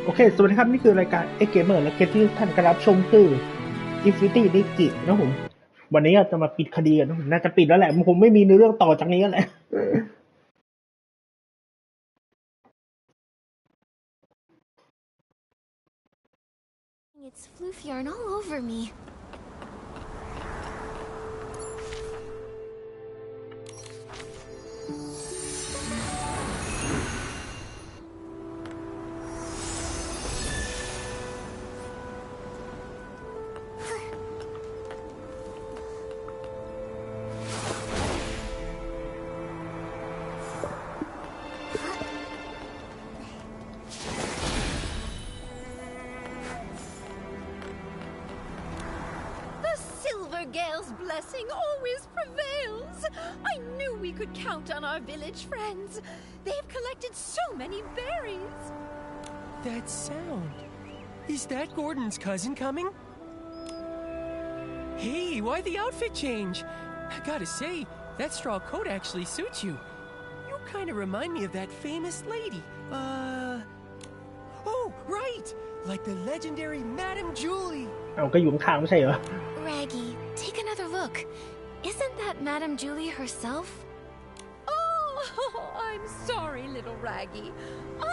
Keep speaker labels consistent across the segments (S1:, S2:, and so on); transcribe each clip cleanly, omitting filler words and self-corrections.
S1: โอเคสวัสดีครับนี่คือรายการเอ็กเกมเมอร์และเกมที่ท่านกำลังรับชมคือ Infinity Nikki นะผมวันนี้เราจะมาปิดคดีกันนะผมน่าจะปิดแล้วแหละผมไม่มีเนื้อเรื่องต่อจากนี้แล้วแหละ
S2: It's floof yarn all over me. Gale's blessing always prevails. I knew we could count on our village friends. They've collected so many berries.
S3: That sound. Is that Gordon's cousin coming? Hey, why the outfit change? I gotta say, that straw coat actually suits you. You kind of remind me of that famous lady. Oh, right! Like the legendary Madame Julie.
S1: เอาก็อยู่ข้างๆไม่ใช่เหรอ
S2: Raggy, take another look. Isn't that Madame Julie herself?
S4: Oh, I'm sorry, little Raggy.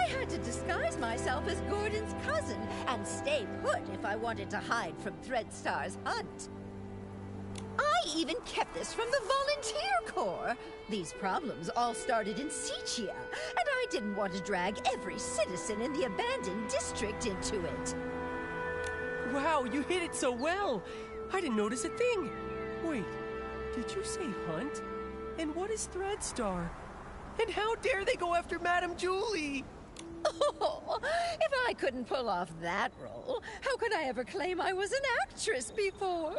S4: I had to disguise myself as Gordon's cousin and stay put if I wanted to hide from Threadstar's hunt. I even kept this from the volunteer corps. These problems all started in Sichia, and I didn't want to drag every citizen in the abandoned district into it.
S3: Wow, you hit it so well. I didn't notice a thing. Wait, did you say hunt? And what is Threadstar? And how dare they go after Madame Julie?
S4: Oh, if I couldn't pull off that role, how could I ever claim I was an actress before?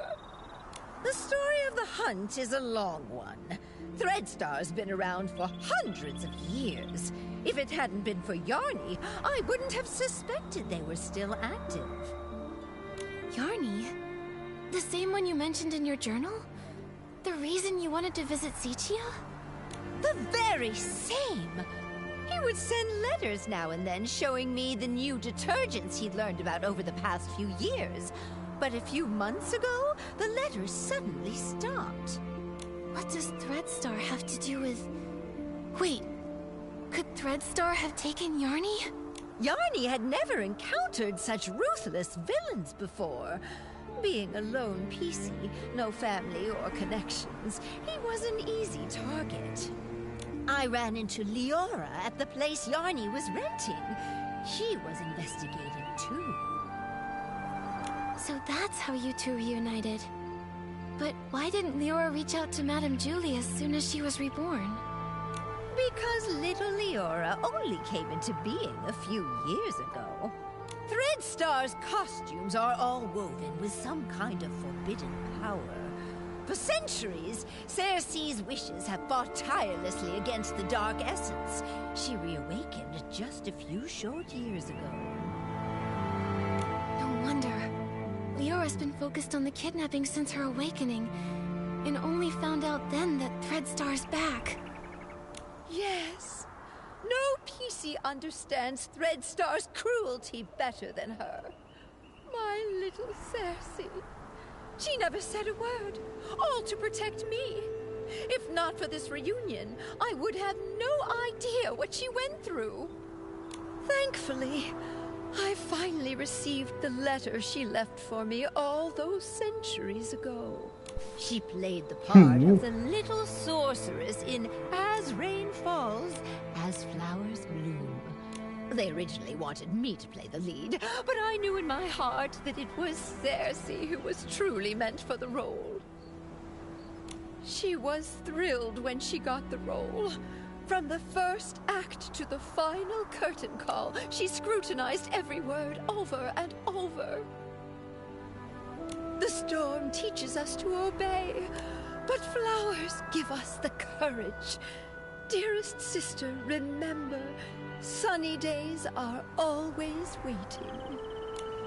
S4: The story of the hunt is a long one. Threadstar's been around for hundreds of years. If it hadn't been for Yarny, I wouldn't have suspected they were still active.
S2: Yarny? The same one you mentioned in your journal? The reason you wanted to visit Sichia?
S4: The very same! He would send letters now and then showing me the new detergents he'd learned about over the past few years. But a few months ago, the letters suddenly stopped.
S2: What does Threadstar have to do with... Wait, could Threadstar have taken Yarny?
S4: Yarny had never encountered such ruthless villains before. Being a lone PC, no family or connections, he was an easy target. I ran into Leora at the place Yarny was renting. She was investigating too.
S2: So that's how you two reunited. But why didn't Leora reach out to Madame Julie as soon as she was reborn?
S4: Because little Leora only came into being a few years ago. Threadstar's costumes are all woven with some kind of forbidden power. For centuries, Cersei's wishes have fought tirelessly against the dark essence. She reawakened just a few short years ago.
S2: No wonder. Leora's been focused on the kidnapping since her awakening, and only found out then that Threadstar's back.
S4: Yes. No PC understands Threadstar's cruelty better than her. My little Cersei. She never said a word, all to protect me. If not for this reunion, I would have no idea what she went through. Thankfully, I finally received the letter she left for me all those centuries ago. She played the part of the little sorceress in As Rain Falls, As Flowers Bloom. They originally wanted me to play the lead, but I knew in my heart that it was Cersei who was truly meant for the role. She was thrilled when she got the role. From the first act to the final curtain call, she scrutinized every word over and over. The storm teaches us to obey, but flowers give us the courage. Dearest sister, remember, sunny days are always waiting.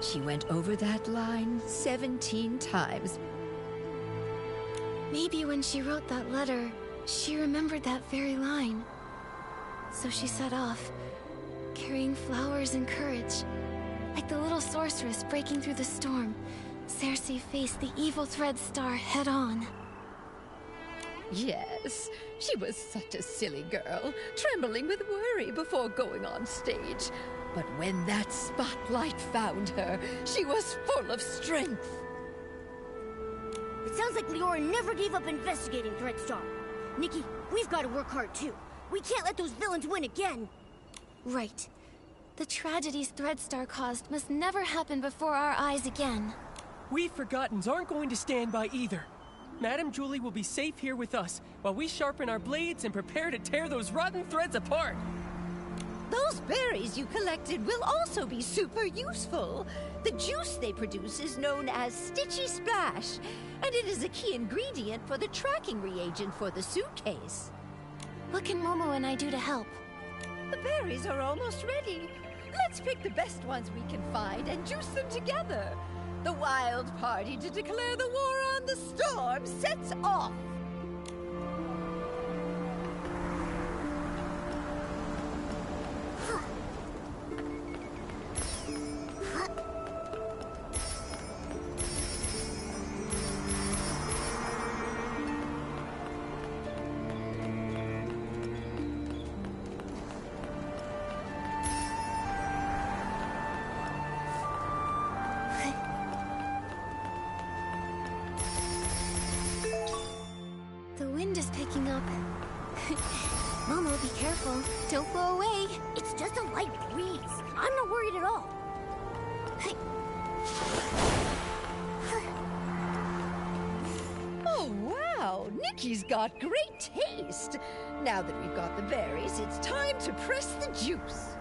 S4: She went over that line 17 times.
S2: Maybe when she wrote that letter, she remembered that very line. So she set off, carrying flowers and courage,
S5: Like the little sorceress breaking through the storm, Cersei faced the evil Thread Star head-on.
S4: Yes, she was such a silly girl, trembling with worry before going on stage. But when that spotlight found her, she was full of strength.
S6: It sounds like Leora never gave up investigating Thread Star. Nikki, we've got to work hard too. We can't let those villains win again.
S5: Right. The tragedies Thread Star caused must never happen before our eyes again.
S3: We Forgottens aren't going to stand by either. Madame Julie will be safe here with us while we sharpen our blades and prepare to tear those rotten threads apart.
S4: Those berries you collected will also be super useful. The juice they produce is known as Stitchy Splash, and it is a key ingredient for the tracking reagent for the suitcase.
S5: What can Momo and I do to help?
S4: The berries are almost ready. Let's pick the best ones we can find and juice them together. The wild party to declare the war on the storm sets off.
S5: The wind is picking up. Momo, be careful. Don't blow away.
S6: It's just a light breeze. I'm not worried at all.
S4: Oh, wow! Nikki's got great taste! Now that we've got the berries, it's time to press the juice.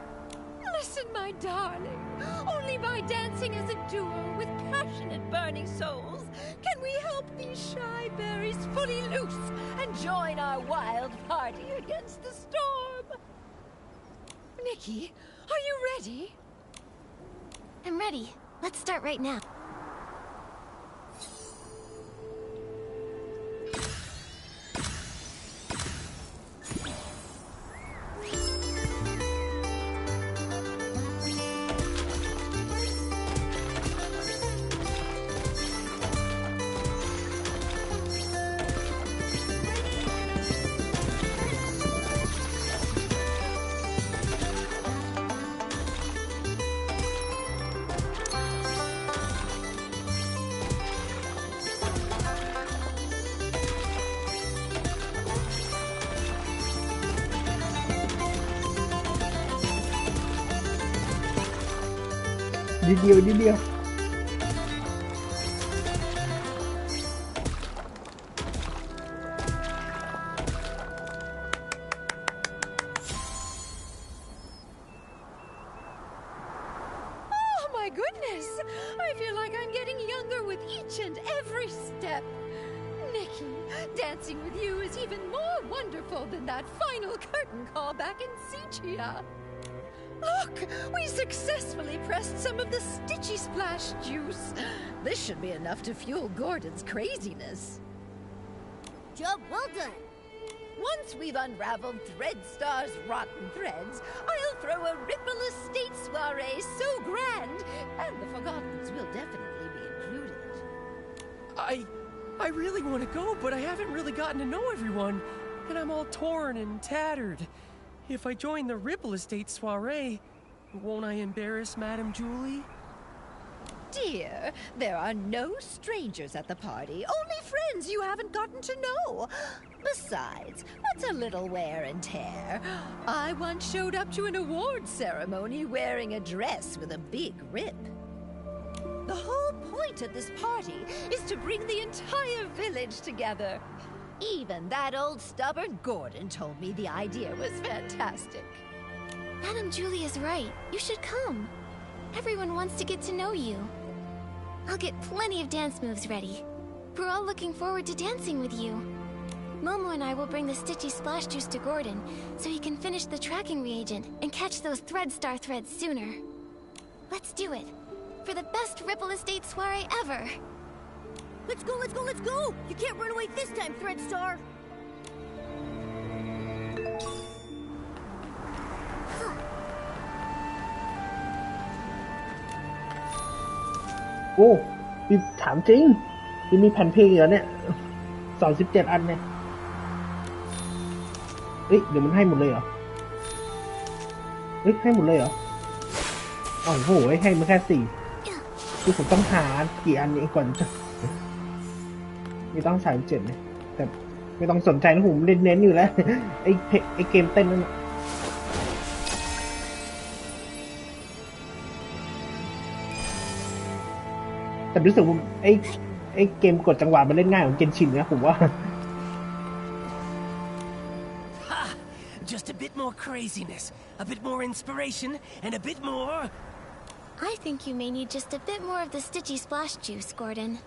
S4: Listen, my darling. Only by dancing as a duo with passionate burning souls can we help these shy berries fully loose and join our wild party against the storm. Nikki, are you ready?
S5: I'm ready. Let's start right now.
S1: Video.
S4: Oh my goodness! I feel like I'm getting younger with each and every step. Nikki, dancing with you is even more wonderful than that final curtain call back in Sichia. Look, we successfully pressed some of the Stitchy Splash juice. This should be enough to fuel Gordon's craziness.
S6: Job well done.
S4: Once we've unraveled Thread Star's rotten threads, I'll throw a Ripple Estate soiree so grand, and the Forgottens will definitely be included.
S3: I really want to go, but I haven't really gotten to know everyone, and I'm all torn and tattered. If I join the Ripple Estate soiree, won't I embarrass Madame Julie?
S4: Dear, there are no strangers at the party, only friends you haven't gotten to know. Besides, what's a little wear and tear? I once showed up to an awards ceremony wearing a dress with a big rip. The whole point of this party is to bring the entire village together. Even that old stubborn Gordon told me the idea was fantastic.
S5: Madame Julie is right. You should come. Everyone wants to get to know you. I'll get plenty of dance moves ready. We're all looking forward to dancing with you. Momo and I will bring the Stitchy Splash Juice to Gordon so he can finish the tracking reagent and catch those Thread Star threads sooner. Let's do it. For the best Ripple Estate soiree ever.
S6: Let's go, let's go, let's go! You can't run away this time, Thread Star!
S1: โอ้พี่ถามจริงพี่มีแผ่นเพลงเหรอเนี่ย37 อันเนี่ยเฮ้ยเดี๋ยวมันให้หมดเลยเหรอเฮ้ยให้หมดเลยเหรอโอ้โหให้มาแค่4คือผมต้องหากี่อันนี้ก่อนจะไม่ต้อง37เนี่ยแต่ไม่ต้องสนใจนะผมเน้นๆอยู่แล้วไอ้เกมเต้นนั่นแต่รู้สึกว่าไอ้เกมกดจังหวะมันเล่นง่ายของเกนชินนะผมว่า
S3: Just a bit more craziness, a bit more inspiration, and a bit more...
S5: I think you may need just a bit more of the Stitchy Splash juice, Gordon.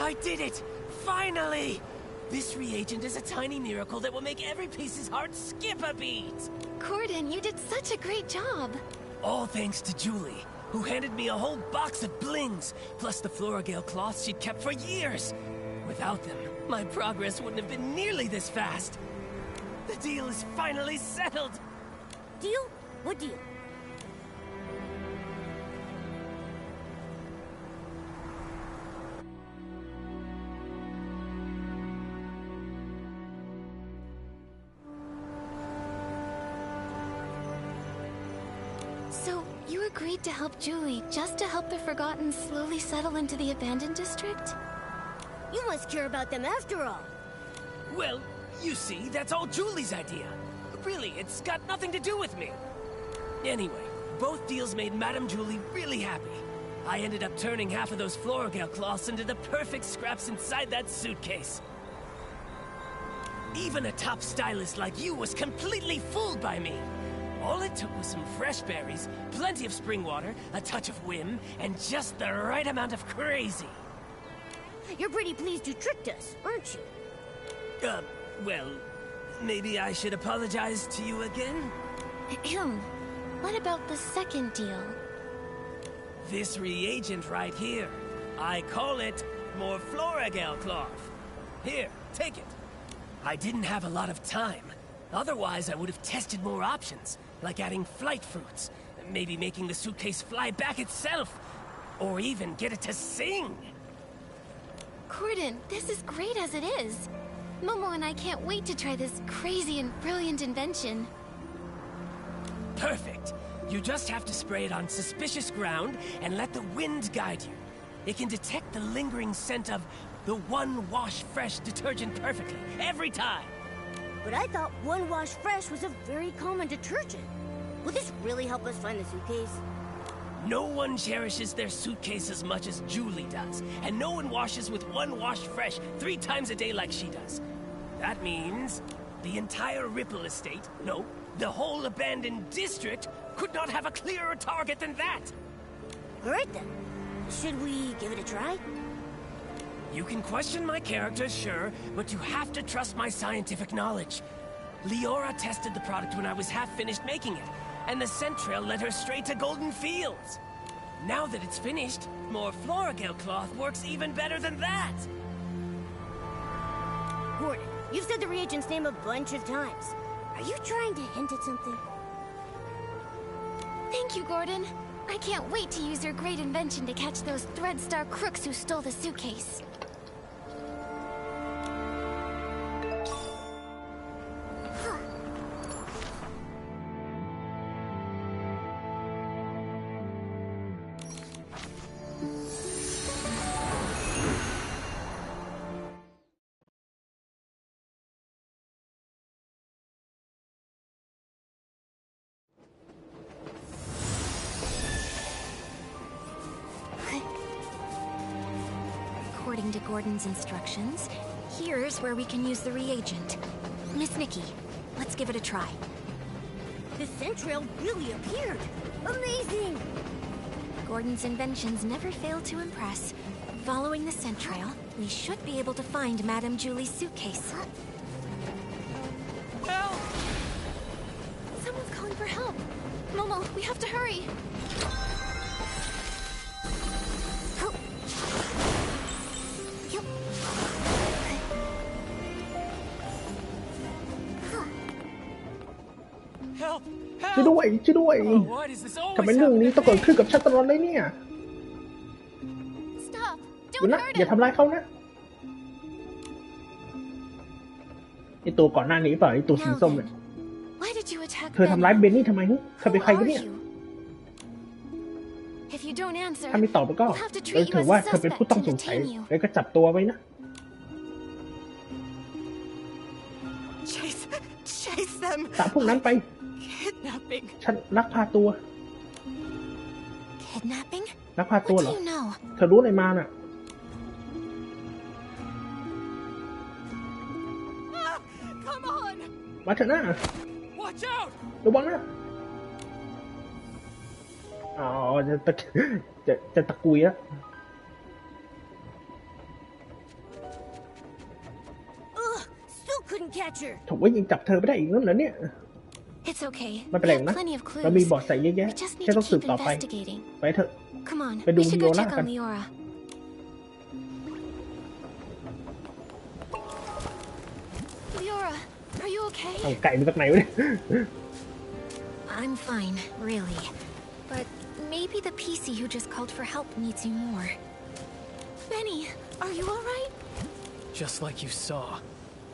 S3: I did it! Finally! This reagent is a tiny miracle that will make every piece's heart skip a beat!
S5: Gordon, you did such a great job.
S3: All thanks to Julie, who handed me a whole box of blings, plus the Floragale cloths she'd kept for years. Without them, my progress wouldn't have been nearly this fast. The deal is finally settled!
S6: Deal? What deal?
S5: So, you agreed to help Julie just to help the Forgotten slowly settle into the abandoned district?
S6: You must care about them after all.
S3: Well, you see, that's all Julie's idea. Really, it's got nothing to do with me. Anyway, both deals made Madame Julie really happy. I ended up turning half of those Floragale cloths into the perfect scraps inside that suitcase. Even a top stylist like you was completely fooled by me. All it took was some fresh berries, plenty of spring water, a touch of whim, and just the right amount of crazy.
S6: You're pretty pleased you tricked us, aren't you?
S3: Well, maybe I should apologize to you again?
S5: Ahem. What about the second deal?
S3: This reagent right here. I call it more Floragale cloth. Here, take it. I didn't have a lot of time. Otherwise, I would have tested more options, like adding flight fruits, maybe making the suitcase fly back itself, or even get it to sing.
S5: Gordon, this is great as it is. Momo and I can't wait to try this crazy and brilliant invention.
S3: Perfect. You just have to spray it on suspicious ground and let the wind guide you. It can detect the lingering scent of the One Wash Fresh detergent perfectly, every time.
S6: But I thought One Wash Fresh was a very common detergent. Will this really help us find the suitcase?
S3: No one cherishes their suitcase as much as Julie does, and no one washes with One Wash Fresh 3 times a day like she does. That means the entire Ripple estate, no, the whole abandoned district, could not have a clearer target than that.
S6: All right then. Should we give it a try?
S3: You can question my character, sure, but you have to trust my scientific knowledge. Leora tested the product when I was half finished making it, and the scent trail led her straight to Golden Fields. Now that it's finished, more Floragale cloth works even better than that.
S6: Gordon, you've said the reagent's name a bunch of times. Are you trying to hint at something?
S5: Thank you, Gordon. I can't wait to use your great invention to catch those Threadstar crooks who stole the suitcase. According to Gordon's instructions, here's where we can use the reagent. Miss Nikki, let's give it a try.
S6: The scent trail really appeared. Amazing!
S5: Gordon's inventions never fail to impress. Following the scent trail, we should be able to find Madame Julie's suitcase.
S3: Help!
S5: Someone's calling for help. Momo, we have to hurry. Help. Yep.
S3: Help!
S1: ช่วยด้วยช่วยด้วย
S3: Oh, why does this
S1: ทำไม
S3: always
S1: เรื่อง
S3: happen
S1: นี้
S3: to
S1: ต้องเกิด
S3: me?
S1: ขึ้นกับฉันตลอดเลยเนี่ย
S5: Stop!
S1: เดี๋ยว
S5: Don't
S1: นะ
S5: hurt
S1: อย่า
S5: him!
S1: ทำร้ายเขานะไอตัวก่อนหน้านี้เปล่าไอตัวสี
S5: Now
S1: ส้มเนี่ย
S5: then, why did you attack
S1: เธอทำร้าย
S5: Benny?
S1: เบนนี่ทำไมเธอ
S5: Who
S1: เป็นใครกัน
S5: are
S1: เนี่ย
S5: you? If you don't answer,
S1: ถ้าไม่ตอบแล้วก็
S5: we'll have to
S1: เรา
S5: treat you
S1: ถือ
S5: as
S1: ว่า
S5: a
S1: เธอเป็นผู้
S5: suspect
S1: ต้อง
S5: and
S1: สงสัย
S5: detain you.
S1: แล้วก็จับตัวไว้นะ
S3: Chase them.
S1: ตามพวกนั้นไป
S3: Kidnapping.
S1: ฉันลักพาตัว
S5: Kidnapping?
S1: ลักพาตัว
S5: What
S1: เหร
S5: do
S1: อ
S5: you know?
S1: เธอรู้อะไรมาน่ะ
S3: Come on.
S1: มาเถอะนะ
S3: Watch out.
S1: ระวังนะอ๋อจะตะกุยแล้ว
S6: Ugh, still couldn't catch her.
S1: ถูกว่ายังจับเธอไม่ได้อีกนั่นเหรอเนี่ย
S5: It's okay.
S1: ไม่เป็น
S5: We
S1: ไร
S5: have
S1: นะ
S5: plenty of
S1: เรามี
S5: clues.
S1: เบาะแสเยอะแยะ
S5: We just need
S1: แค่
S5: to
S1: ต้องสืบ
S5: keep
S1: ต่อไป
S5: investigating.
S1: ไปเถอะ
S5: Come on,
S1: ไปดู
S5: we should
S1: วิ
S5: go
S1: โอลา
S5: check
S1: กัน
S5: on Leora. Leora, are you
S1: เอา
S5: okay?
S1: ไก่มาจากไหนวะเนี่ย
S5: I'm fine, really. But maybe the PC who just called for help needs you more. Benny, are you alright?
S3: Just like you saw.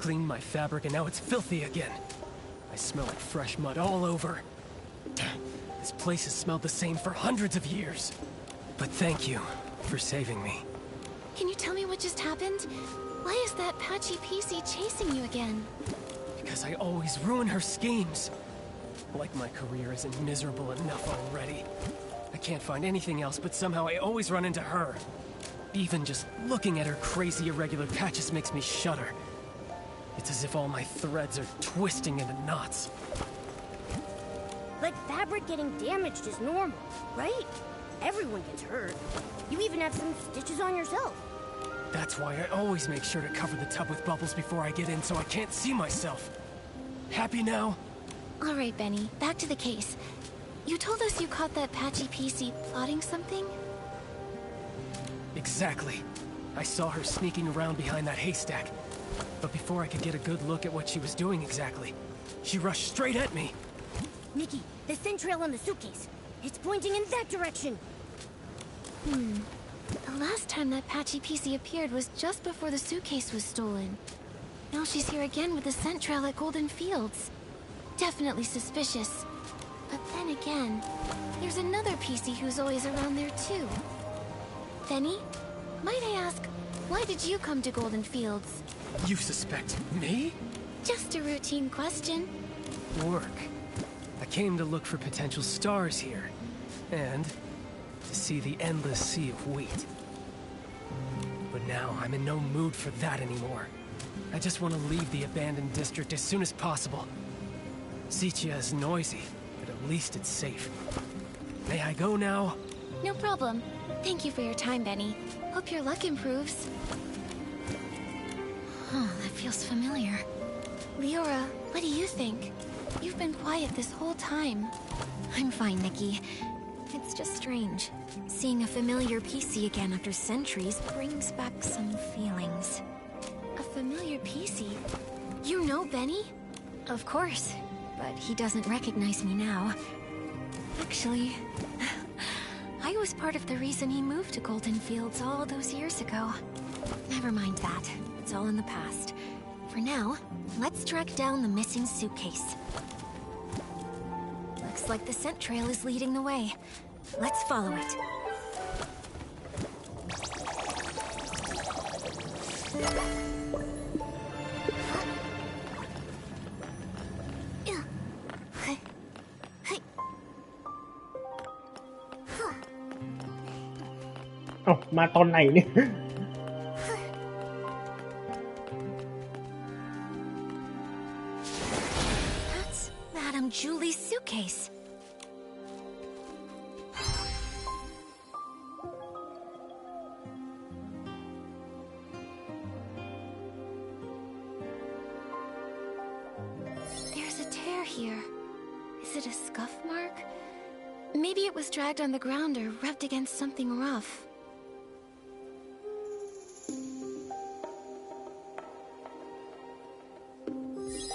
S3: Cleaned my fabric and now it's filthy again. I smell like fresh mud all over. This place has smelled the same for hundreds of years. But thank you for saving me.
S5: Can you tell me what just happened? Why is that patchy PC chasing you again?
S3: Because I always ruin her schemes. Like my career isn't miserable enough already. I can't find anything else, but somehow I always run into her. Even just looking at her crazy irregular patches makes me shudder. It's as if all my threads are twisting into knots.
S6: Like fabric getting damaged is normal, right? Everyone gets hurt. You even have some stitches on yourself.
S3: That's why I always make sure to cover the tub with bubbles before I get in so I can't see myself. Happy now?
S5: Alright, Benny, back to the case. You told us you caught that patchy PC plotting something?
S3: Exactly. I saw her sneaking around behind that haystack. But before I could get a good look at what she was doing exactly, she rushed straight at me.
S6: Nikki, the scent trail on the suitcase. It's pointing in that direction.
S5: The last time that patchy PC appeared was just before the suitcase was stolen. Now she's here again with the scent trail at Golden Fields. Definitely suspicious. But then again, there's another PC who's always around there too. Benny, might I ask, why did you come to Golden Fields?
S3: You suspect me?
S5: Just a routine question.
S3: Work. I came to look for potential stars here. And to see the endless sea of wheat. But now I'm in no mood for that anymore. I just want to leave the abandoned district as soon as possible. Sitia is noisy, but at least it's safe. May I go now?
S5: No problem. Thank you for your time, Benny. Hope your luck improves. Oh, that feels familiar. Leora, what do you think? You've been quiet this whole time. I'm fine, Nikki. It's just strange. Seeing a familiar PC again after centuries brings back some feelings. A familiar PC? You know Benny? Of course, but he doesn't recognize me now. Actually, I was part of the reason he moved to Golden Fields all those years ago. Never mind that. It's all in the past. For now, let's track down the missing suitcase. Looks like the scent trail is leading the way. Let's follow it. Hey.
S1: เอ้ามาตอนไหนเนี่ย
S5: That's Madame Julie's suitcase. There's a tear here. Is it a scuff mark? Maybe it was dragged on the ground or rubbed against something rough.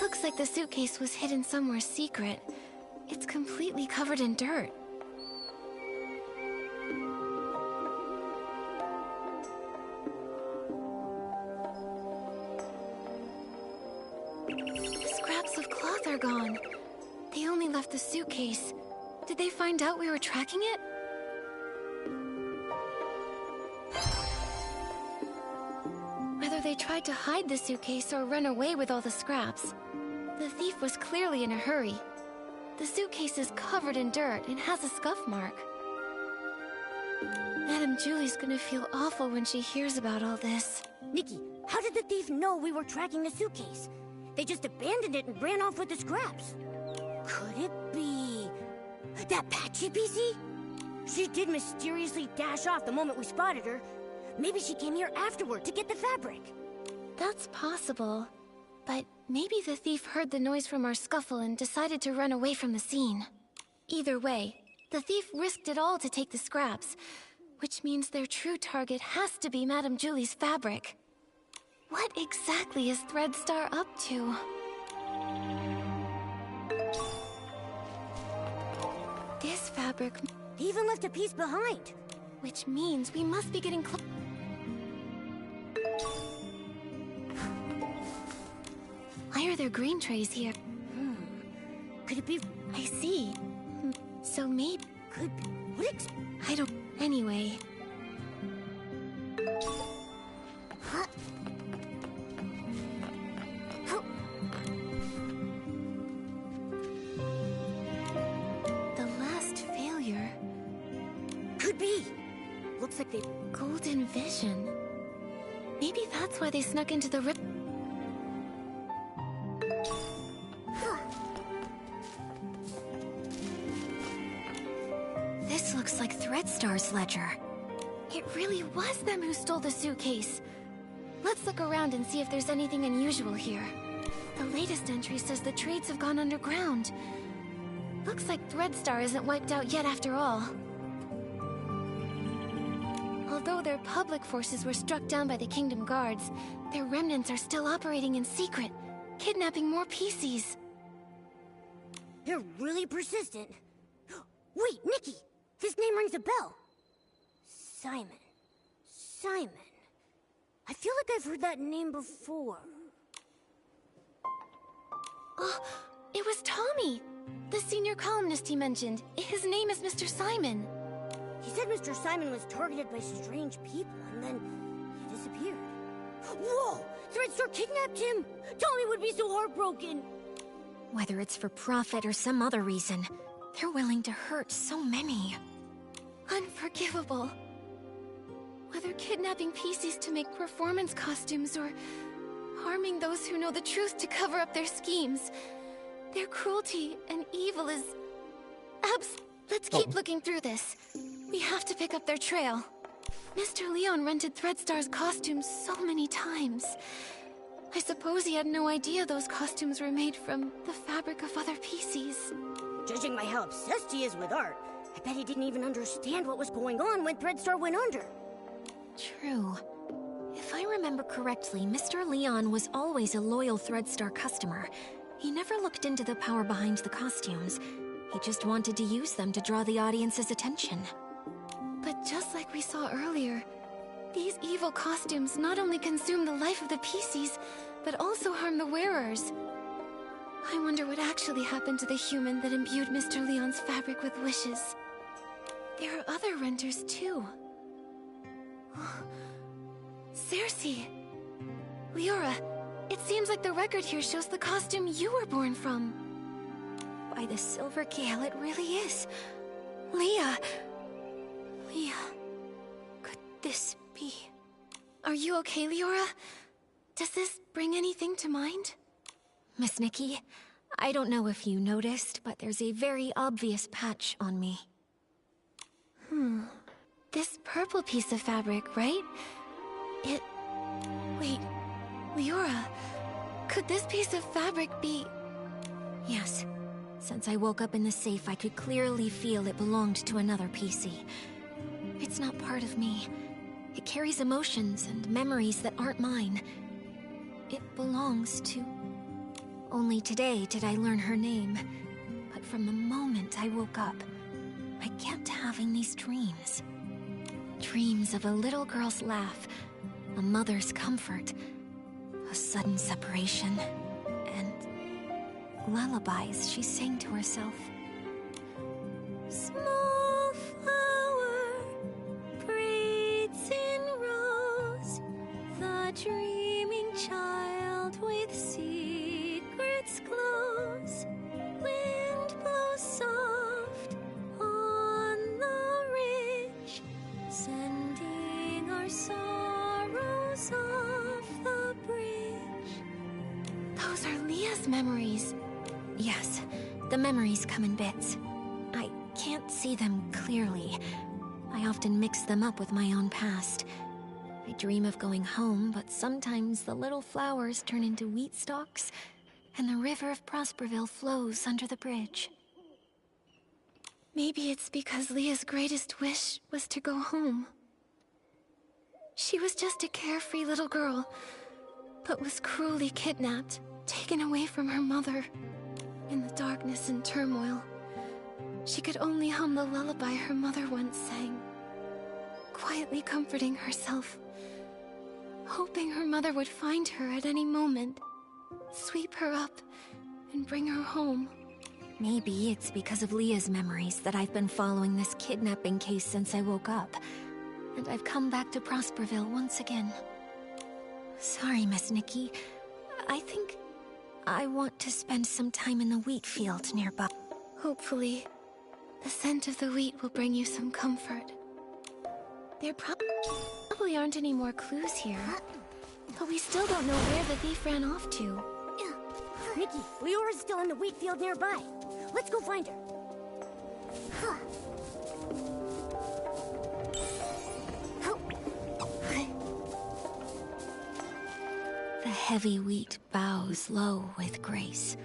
S5: Looks like the suitcase was hidden somewhere secret. It's completely covered in dirt. The scraps of cloth are gone. They only left the suitcase. Did they find out we were tracking it? Whether they tried to hide the suitcase or run away with all the scraps, the thief was clearly in a hurry. The suitcase is covered in dirt and has a scuff mark. Madame Julie's gonna feel awful when she hears about all this.
S6: Nikki, how did the thief know we were tracking the suitcase? They just abandoned it and ran off with the scraps. Could it be that Patchy PC? She did mysteriously dash off the moment we spotted her. Maybe she came here afterward to get the fabric.
S5: That's possible. But maybe the thief heard the noise from our scuffle and decided to run away from the scene. Either way, the thief risked it all to take the scraps, which means their true target has to be Madame Julie's fabric. What exactly is Threadstar up to? This fabric...
S6: They even left a piece behind.
S5: Which means we must be getting close. Why are there green trays here?
S6: Could it be...
S5: I see. So maybe...
S6: Could be... What
S5: I don't... Anyway...
S6: Huh? Oh.
S5: The last failure...
S6: Could be. Looks like they...
S5: Golden vision. Maybe that's why they snuck into the rip... This looks like Threadstar's ledger. It really was them who stole the suitcase. Let's look around and see if there's anything unusual here. The latest entry says the trades have gone underground. Looks like Threadstar isn't wiped out yet after all. Although their public forces were struck down by the Kingdom Guards, their remnants are still operating in secret, kidnapping more PCs.
S6: They're really persistent. Wait, Nikki! His name rings a bell. Simon. Simon. I feel like I've heard that name before.
S5: Oh, it was Tommy! The senior columnist he mentioned. His name is Mr. Simon.
S6: He said Mr. Simon was targeted by strange people, and then he disappeared. Whoa! Threadstar kidnapped him! Tommy would be so heartbroken!
S7: Whether it's for profit or some other reason, they're willing to hurt so many.
S5: Unforgivable. Whether kidnapping PCs to make performance costumes or harming those who know the truth to cover up their schemes, their cruelty and evil is... Let's keep looking through this. We have to pick up their trail. Mr. Leon rented Threadstar's costumes so many times. I suppose he had no idea those costumes were made from the fabric of other PCs.
S6: Judging by how obsessed he is with art, I bet he didn't even understand what was going on when Threadstar went under.
S7: True. If I remember correctly, Mr. Leon was always a loyal Threadstar customer. He never looked into the power behind the costumes. He just wanted to use them to draw the audience's attention.
S5: But just like we saw earlier, these evil costumes not only consume the life of the PCs, but also harm the wearers. I wonder what actually happened to the human that imbued Mr. Leon's fabric with wishes. There are other renters too. Cersei! Leora, it seems like the record here shows the costume you were born from.
S7: By the Silver Gale, it really is.
S5: Leah! Leah, could this be... Are you okay, Leora? Does this bring anything to mind?
S7: Miss Nikki, I don't know if you noticed, but there's a very obvious patch on me.
S5: This purple piece of fabric, right? Wait, Leora, could this piece of fabric be...
S7: Yes. Since I woke up in the safe, I could clearly feel it belonged to another PC. It's not part of me. It carries emotions and memories that aren't mine. It belongs to... Only today did I learn her name. But from the moment I woke up. I kept having these dreams. Dreams of a little girl's laugh, a mother's comfort, a sudden separation, and lullabies she sang to herself. Small flower breathes in rose, the dreaming child with secrets glows. Wind blows soft on the ridge, sending our sorrows off the bridge. Those are Leah's memories. Yes, the memories come in bits. I can't see them clearly. I often mix them up with my own past. I dream of going home, but sometimes the little flowers turn into wheat stalks, and the river of Prosperville flows under the bridge. Maybe it's because Leah's greatest wish was to go home. She was just a carefree little girl, but was cruelly kidnapped, taken away from her mother. In the darkness and turmoil, she could only hum the lullaby her mother once sang, quietly comforting herself, hoping her mother would find her at any moment, sweep her up, and bring her home. Maybe it's because of Leah's memories that I've been following this kidnapping case since I woke up, and I've come back to Prosperville once again. Sorry, Miss Nikki. I think I want to spend some time in the wheat field nearby. Hopefully, the scent of the wheat will bring you some comfort. There probably aren't any more clues here, but we still don't know where the thief ran off to.
S6: Nikki, Leora's still in the wheat field nearby. Let's go find her.
S7: The heavy wheat bows low with grace,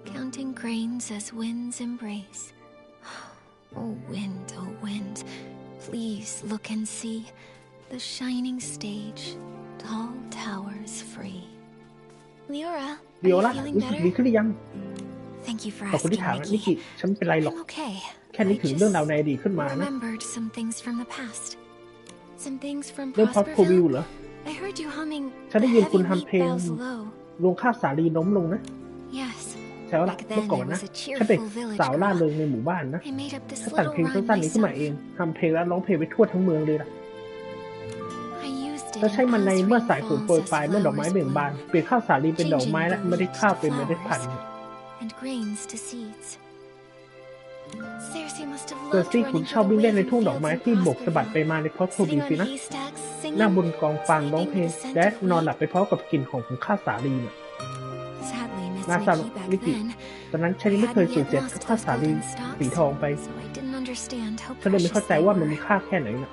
S7: counting grains as winds embrace. Oh wind, please look and see the shining stage, tall towers free. Leora, are you feeling
S1: รู้สึกดี
S7: better?
S1: ขึ้นหรือยัง
S7: Thank you for
S1: ขอบคุณที่
S7: asking,
S1: ถามนะนิก
S7: Nikki.
S1: กี้ฉันไม่เป็นไรหรอก
S7: I'm okay.
S1: แค่นึก
S7: I
S1: ถึงเรื่องราว
S7: just
S1: ในอดีตขึ้นมานะ
S7: remembered some things from the past. Some things from
S1: เรื่องพอดโควิว
S7: Prosperville.
S1: เหรอ
S7: I heard you humming
S1: ฉัน
S7: the
S1: ได้ยิน
S7: heavy
S1: คุณทำ
S7: wheat
S1: เพลง
S7: bows low.
S1: รวงข้าวสาลีล้มลงนะ
S7: Yes.
S1: ใช่แล้วล่ะ
S7: Back
S1: เมื่อ
S7: then
S1: ก่อน
S7: I
S1: นะ
S7: was a
S1: ฉันเป็น
S7: cheerful village
S1: สาวล่า
S7: girl.
S1: เริงในหมู่บ้านนะ
S7: I made up this
S1: ฉันแต่ง
S7: little
S1: เพลง
S7: rhyme
S1: สั้นๆนี้ขึ้นมา
S7: myself.
S1: เองทำเพลงแล้วร้องเพลงไปทั่วทั้งเมืองเลยล่ะ
S7: I used it
S1: ถ้าใช้มันใน
S7: as
S1: เมื่อ
S7: rain
S1: สายฝนโปรย
S7: falls
S1: ปลาย
S7: as
S1: เมื่อดอกไม้
S7: flowers
S1: เบ่งบาน
S7: bloom,
S1: เปลี่ยนข้าวสาลีเป็นดอกไม้และ
S7: changing
S1: เมล็ด
S7: leaves
S1: ข้าว
S7: to
S1: เป็นเมล็ดพัน
S7: flowers
S1: ธุ์
S7: and grains to seeds. Cersei must have
S1: เซอร์
S7: loved
S1: ซี่ขุน
S7: running
S1: ชอบ
S7: for
S1: วิ่ง
S7: the
S1: เล่นใน
S7: waving
S1: ทุ่งดอก
S7: fields
S1: ไม้
S7: in
S1: ที่บกสะบัดไป
S7: Prosperville,
S1: มาในพอดโควิ
S7: sitting
S1: วสิ
S7: on
S1: นะ
S7: haystacks,
S1: นั่ง
S7: singing,
S1: บนกองฟางร้องเพลง
S7: sleeping with the scent
S1: และ
S7: of
S1: นอนหลับ
S7: wheat.
S1: ไปพร้อมกับกลิ่นของข้าวสาลีน่ะ
S7: Sadly, Miss
S1: น่าเศร้า
S7: Nikki, back
S1: นิกกี้
S7: then,
S1: ตอนนั้นฉัน
S7: I
S1: ยังไม่เคย
S7: hadn't
S1: สูญ
S7: yet
S1: เสีย
S7: lost
S1: ข้าว
S7: those
S1: สาลี
S7: golden
S1: สี
S7: stalks,
S1: ทองไป
S7: so I didn't understand how
S1: ฉันเลยไม่
S7: precious
S1: เข้าใจ
S7: they
S1: ว่ามัน
S7: were.
S1: มีค่าแค่ไหนน่ะ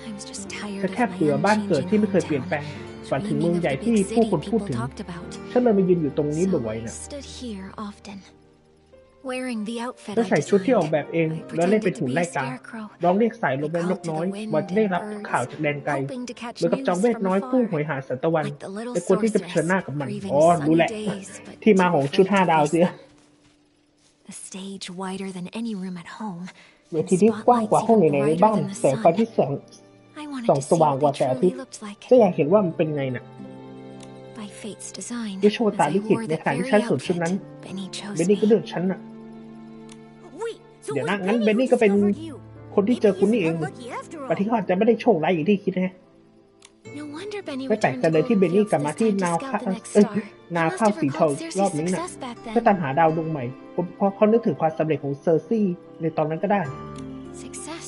S7: I was just tired
S1: ฉัน
S7: of
S1: แค่เบื่อ
S7: my
S1: บ้านเกิด
S7: unchanging
S1: ที่ไม่เคยเปลี่ยนแปลง
S7: hometown,
S1: ฝันถึงเมือง
S7: dreaming
S1: ใหญ่
S7: of the
S1: ที่
S7: big
S1: ผู้
S7: city
S1: คนพูด
S7: people
S1: ถึง
S7: talked about.
S1: ฉันเลยมายืนอยู่ตรงนี้
S7: So
S1: บ่อย
S7: I
S1: ๆน่ะ
S7: stood here often, wearing the outfit
S1: ฉัน
S7: I
S1: ใส่ชุดที่ออก
S7: designed.
S1: แบบเอง
S7: I
S1: แล้วเล่นเป็น
S7: pretended
S1: หุ่
S7: to
S1: น
S7: be
S1: ไล่
S7: a
S1: กา
S7: scarecrow.
S1: ร้องเรียกสายลม
S7: I
S1: และนก
S7: called to
S1: น้อย
S7: the
S1: วัน
S7: wind
S1: จะได้
S7: and
S1: รับข่าว
S7: birds,
S1: จากแดนไกล
S7: hoping to catch
S1: เหมือนกับจอม
S7: news
S1: เวท
S7: from
S1: น้อยผู้ห
S7: afar.
S1: วยหาสัตวัน
S7: Like the little
S1: แต่คนที่จะเผชิญหน้า
S7: sorceress,
S1: กับมัน
S7: craving
S1: อ๋อ รู้
S7: sunny
S1: แหละ
S7: days, but
S1: ที่มา
S7: too
S1: ของชุด
S7: afraid to
S1: 5 ดาว
S7: face
S1: เสีย
S7: them. The stage wider than any room at home,
S1: เว
S7: and
S1: ทีที่กว้างกว่า
S7: spotlights
S1: ห้อง
S7: even
S1: ไหนๆใน
S7: brighter
S1: บ้าน
S7: than the
S1: แสงไฟ
S7: sun.
S1: ที่ส่อง
S7: I wanted
S1: ส่อง
S7: to
S1: ส
S7: see
S1: ว่าง
S7: what
S1: กว่า
S7: they
S1: แสงอาทิต
S7: truly
S1: ย์
S7: looked like.
S1: ฉันอยากเห็นว่ามันเป็นไงน่ะ
S7: By fate's design,
S1: ด้วยโชค
S7: as
S1: ตา
S7: I
S1: ลิขิต
S7: wore
S1: ใน
S7: that
S1: ขณะที่
S7: very
S1: ฉันสวมชุด
S7: outfit,
S1: นั้น
S7: Benny
S1: เบ
S7: chose
S1: นนี่ก็
S7: me.
S1: เลือกฉันน่ะ
S6: Wait, so
S1: เดี๋ยว
S6: was
S1: นะงั้น
S6: Benny
S1: เบน
S6: who
S1: นี่ก็เป็น
S6: discovered you?
S1: คนที่
S6: Maybe
S1: เจอคุณ
S6: he's
S1: นี่เอง
S6: unlucky after
S1: แต่ที่
S6: all.
S1: เขาอาจจะไม่ได้โชคร้ายอย่างที่คิดนะ
S7: No wonder Benny
S1: ไม่แปลก
S7: returned
S1: ใจ
S7: to
S1: เลยที่
S7: Golden
S1: เบนนี่
S7: Fields
S1: กลับมา
S7: this
S1: ที่
S7: time to
S1: นาว
S7: scout the next
S1: เอ้ย
S7: star.
S1: นา
S7: He
S1: ข้าว
S7: must have
S1: สีทอง
S7: recalled
S1: รอบ
S7: Cersei's
S1: นี้น่ะ
S7: success back
S1: เพื่อ
S7: then.
S1: ตามหาดาวดวงใหม่เพราะเขานึกถึงความสำเร็จของเซอร์ซี่ในตอนนั้นก็ได้
S7: Success.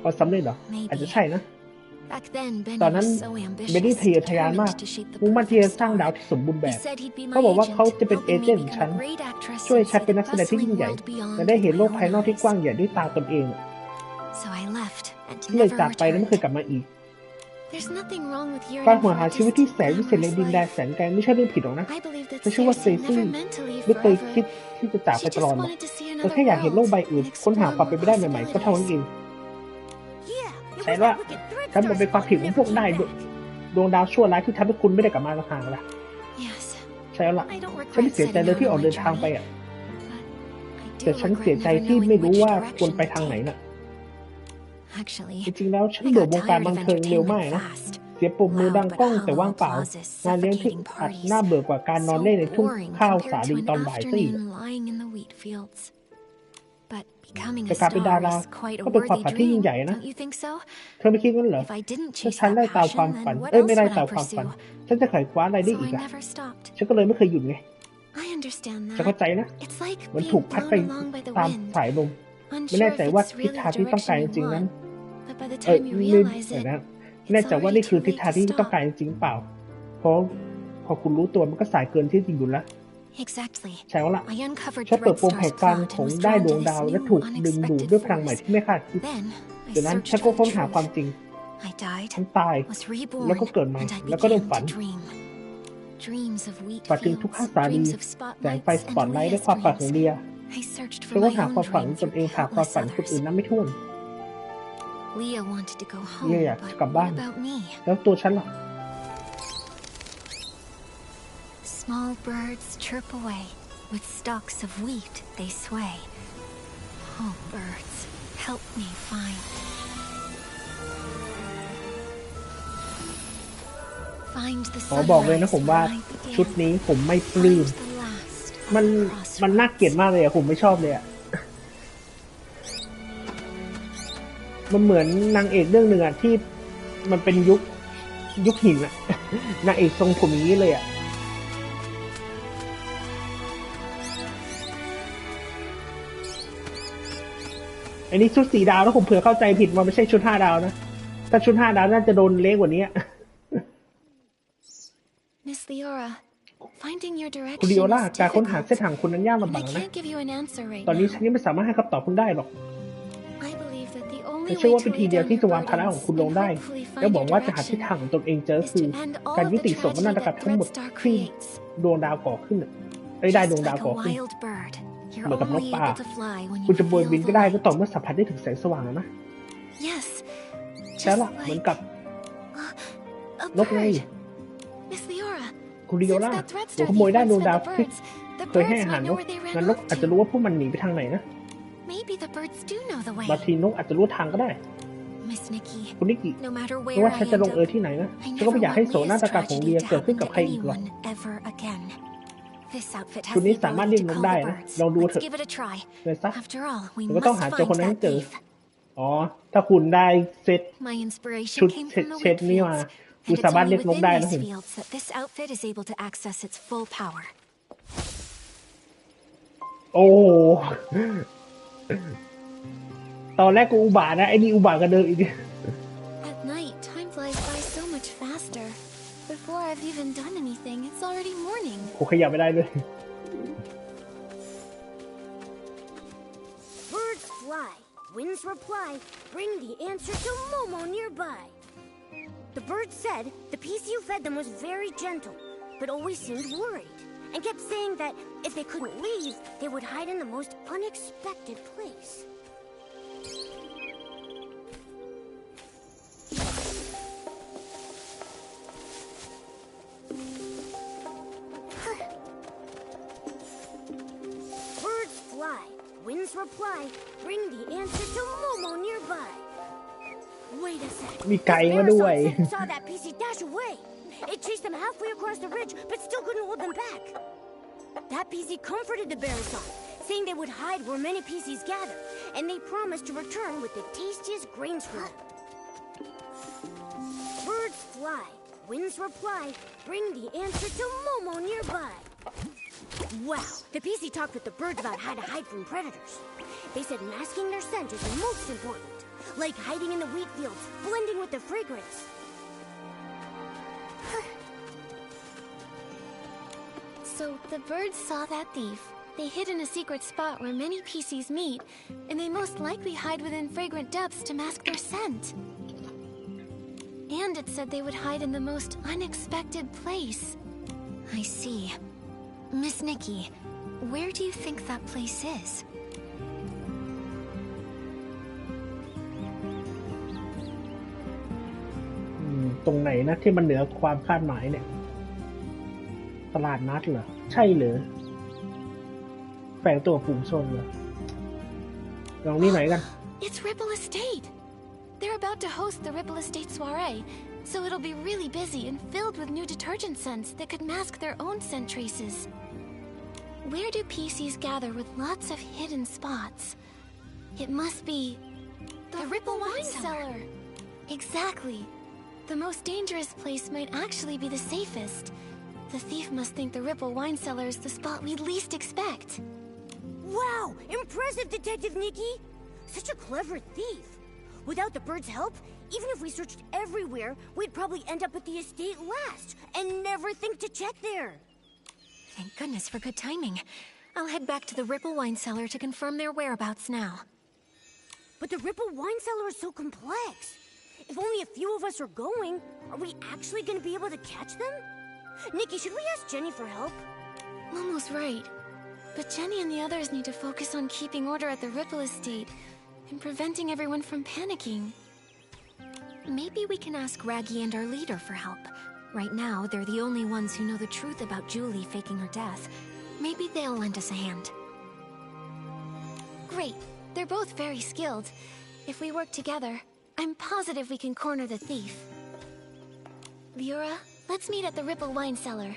S1: ความสำเร็จเหรอ อาจจะใช่นะ
S7: Back then,
S1: ตอน
S7: Benny
S1: นั้น
S7: was so
S1: เบนนี่
S7: ambitious,
S1: ทะเยอทะยานมาก
S7: determined to shape the
S1: มุ่งมั่นที่จะ
S7: perfect
S1: สร้างดาว
S7: star.
S1: ที่สมบูรณ์แบ
S7: He
S1: บ
S7: said he'd be
S1: เขา
S7: my
S1: บอกว่าเขา
S7: agent,
S1: จะเป็นเอ
S7: helping
S1: เจ
S7: me
S1: นต์ของ
S7: become
S1: ฉัน
S7: a great actress
S1: ช่วย
S7: and
S1: ฉัน
S7: see
S1: เป็น
S7: the
S1: นักแสดงที่ยิ่ง
S7: bustling
S1: ใหญ่
S7: world beyond
S1: และได้เห็น
S7: my
S1: โลกภาย
S7: own
S1: นอกที่
S7: eyes.
S1: กว้างใหญ่ด้วยตาตนเอง
S7: So I left and
S1: เลย
S7: never
S1: จากไปแล้วไม่เคย
S7: returned.
S1: กลับมาอีก
S7: There's nothing wrong with
S1: การ
S7: yearning
S1: หว
S7: for
S1: หา
S7: a
S1: ชีวิตที่
S7: distant,
S1: แสนวิเศษใน
S7: glamorous
S1: ดินแดน
S7: life.
S1: แสนไกลไม่ใช่เรื่องผิดหรอกนะ
S7: I believe that
S1: ฉันเชื่อว่า
S7: Cersei
S1: เซซี่
S7: never meant to leave
S1: ไม่เคย
S7: forever.
S1: คิดที่จะจากไป
S7: She
S1: ตลอ
S7: just
S1: ดหรอก
S7: wanted to see
S1: เธอ
S7: another
S1: แค่อยากเห็นโลก
S7: world
S1: ใบอื่น
S7: and
S1: ค้นหา
S7: explore
S1: ความเป็น
S7: more
S1: ไปได้ใหม่ๆก็เท่านั้นเอง
S7: possibilities.
S6: Yeah, it
S1: ใช่
S6: was
S1: ว่า
S6: that wicked
S1: ฉันมันเป็นความผิดของพวกนายด้วยดวงดาวชั่วร้ายที่ทำให้คุณไม่ได้กลับมาห่างละ
S7: Yes,
S1: ใช่แล้วล่ะ
S7: I don't
S1: ฉันไม่
S7: regret
S1: เสียใจ
S7: setting
S1: เลย
S7: out
S1: ที่
S7: on
S1: ออก
S7: my
S1: เดินทางไป
S7: journey,
S1: อ่ะ
S7: but I
S1: แต่ฉันเสียใจที่ไม่รู้ว่าควรไปทางไหนน่ะ จริงๆแล้วฉันเบื่อวงการบันเทิงเร็วมากนะเสียงปรบมือดังก้องแต่ว่างเปล่างานเลี้ยงที่อัดน่าเบื่อกว่าการนอนเล่นในทุ่งข้าวสาลีตอนบ่ายซะอีกแต่การเป็นดาราก็เป็นความฝันที่ยิ่งใหญ่นะเธอไม่คิดงั้นเหรอถ้าฉันได้ตามความฝันไม่ได้ตามความฝันฉันจะไขว่คว้าอะไรได้อีกอ่ะฉันก็เลยไม่เคยหยุดไงฉันเข้าใจนะมันถูกพัดไปตามสายลมไม่แน่ใจว่าทิศทางที่ต้องการจริงๆนั้นไม่แน่ใจว่านี่คือทิศทางที่ต้องการจริงๆเปล่าเพราะพอคุณรู้ตัวมันก็สายเกินที่จริงอยู่แล้วใช่แล้วล่ะฉันเปิดโปงแห่งการของได้ดวงดาวและถูกดึงดูดด้วยพลังใหม่ที่ไม่คาดคิดจากนั้นฉันก็ค้นหาความจริงฉันตายแล้วก็เกิดใหม่แล้วก็เริ่มฝันถึงทุกข้าสาลีแสงไฟสปอตไลท์และความฝันของเลียฉันก็หาความฝันตนเองหาความฝันคนอื่นนั้นไม่ถ้วนเลียอยากกลับบ้านแล้วตัวฉันล่ะ
S7: Small birds chirp away, with stalks of wheat they sway. Oh, birds, help me find. ขอบอกเลยนะผมว่าชุดนี้ผมไม่ปลื้มมันน่าเกลียดมากเลยอะผมไม่ชอบเลยอะมันเหมือนนางเอกเรื่องหนึ่งอะที่มันเป็นยุคหินอะนางเอกทรงผมอย่างนี้เลยอะอันนี้ชุด4 ดาวแล้วผมเผื่อเข้าใจผิดมันไม่ใช่ชุด5 ดาวนะถ้าชุด5 ดาวน่าจะโดนเละกว่านี้คุณดิโอล่าการค้นหาเส้นทางคุณนั้นยากลำบากนะตอนนี้ฉันยังไม่สามารถให้คำตอบคุณได้หรอกแต่เชื่อว่าวิธีเดียวที่จะวางภาระของคุณลงได้และหวังว่าจะหาทิศทางของตนเองเจอคือการยุติโศกนาฏกรรมทั้งหมดที่ดวงดาวก่อขึ้นได้ดวงดาวก่อขึ้นเหมือนกับนกป่าคุณจะโบยบินก็ได้ก็ต่อเมื่อสัมผัสได้ถึงแสงสว่างนะใช่ล่ะเหมือนกับนกไงคุณดิโอล่าหัวขโมยได้ดวงดาวที่เคยให้อาหารนกงั้นนกอาจจะรู้ว่าพวกมันหนีไปทางไหนนะบางทีนกอาจจะรู้ทางก็ได้คุณนิกกี้ไม่ว่าฉันจะลงที่ไหนนะฉันก็ไม่อยากให้โศกนาฏกรรมของเลียเกิดขึ้นกับใครอีกหรอกคุณนี้สามารถเรียกนกได้นะลองดูเถอะเลยซะแต่ก็ต้องหาเจอคนนั้นให้เจออ๋อถ้าคุณได้เซตชุดเซตนี้มาคุณสามารถเรียกนกได้นะเห็นโอ้ตอนแรกกูอุบาทนะไอ้นี่อุบาทกันเดิมอีก
S5: Before I've even done anything, it's already morning.
S1: โอ้ขยับไม่ได้เลย
S6: Birds fly, winds reply, bring the answer to Momo nearby. The bird said the piece you fed them was very gentle, but always seemed worried, and kept saying that if they couldn't leave, they would hide in the most unexpected place. Winds reply, bring the answer to Momo nearby. Wait a sec.
S1: มีไก่มาด้วย
S6: Saw that PC dash away. It chased them halfway across the ridge, but still couldn't hold them back. That PC comforted the Bearson, saying they would hide where many PCs gather, and they promised to return with the tastiest grains for them. Birds fly, winds reply, bring the answer to Momo nearby.Wow, the PC talked with the birds about how to hide from predators. They said masking their scent is most important, like hiding in the wheat fields, blending with the fragrance.
S5: So the birds saw that thief. They hid in a secret spot where many PCs meet, and they most likely hide within fragrant depths to mask their scent. And it said they would hide in the most unexpected place. I see.Miss Nikki, where do you think that place is?
S1: ตรงไหนนะที่มันเหนือความคาดหมายเนี่ยตลาดนัดเหรอใช่เหรอแฝงตัวฝูงชนเหรอ ลองนี่ไหนกัน
S7: It's Ripple Estate. They're about to host the Ripple Estate soiree, so it'll be really busy and filled with new detergent scents that could mask their own scent traces. Where do PCs gather with lots of hidden spots? It must be the Ripple Wine Cellar. Exactly. The most dangerous place might actually be the safest. The thief must think the Ripple Wine Cellar is the spot we'd least expect.
S6: Wow! Impressive, Detective Nikki! Such a clever thief. Without the bird's help, even if we searched everywhere, we'd probably end up at the estate last and never think to check there.
S7: Thank goodness for good timing. I'll head back to the Ripple Wine Cellar to confirm their whereabouts now.
S6: But the Ripple Wine Cellar is so complex. If only a few of us are going, are we actually going to be able to catch them? Nikki, should we ask Jenny for help?
S7: Momo's right. But Jenny and the others need to focus on keeping order at the Ripple Estate and preventing everyone from panicking. Maybe we can ask Raggy and our leader for help. Right now, they're the only ones who know the truth about Julie faking her death. Maybe they'll lend us a hand. Great. They're both very skilled. If we work together, I'm positive we can corner the thief. Leora, let's meet at the Ripple Wine Cellar.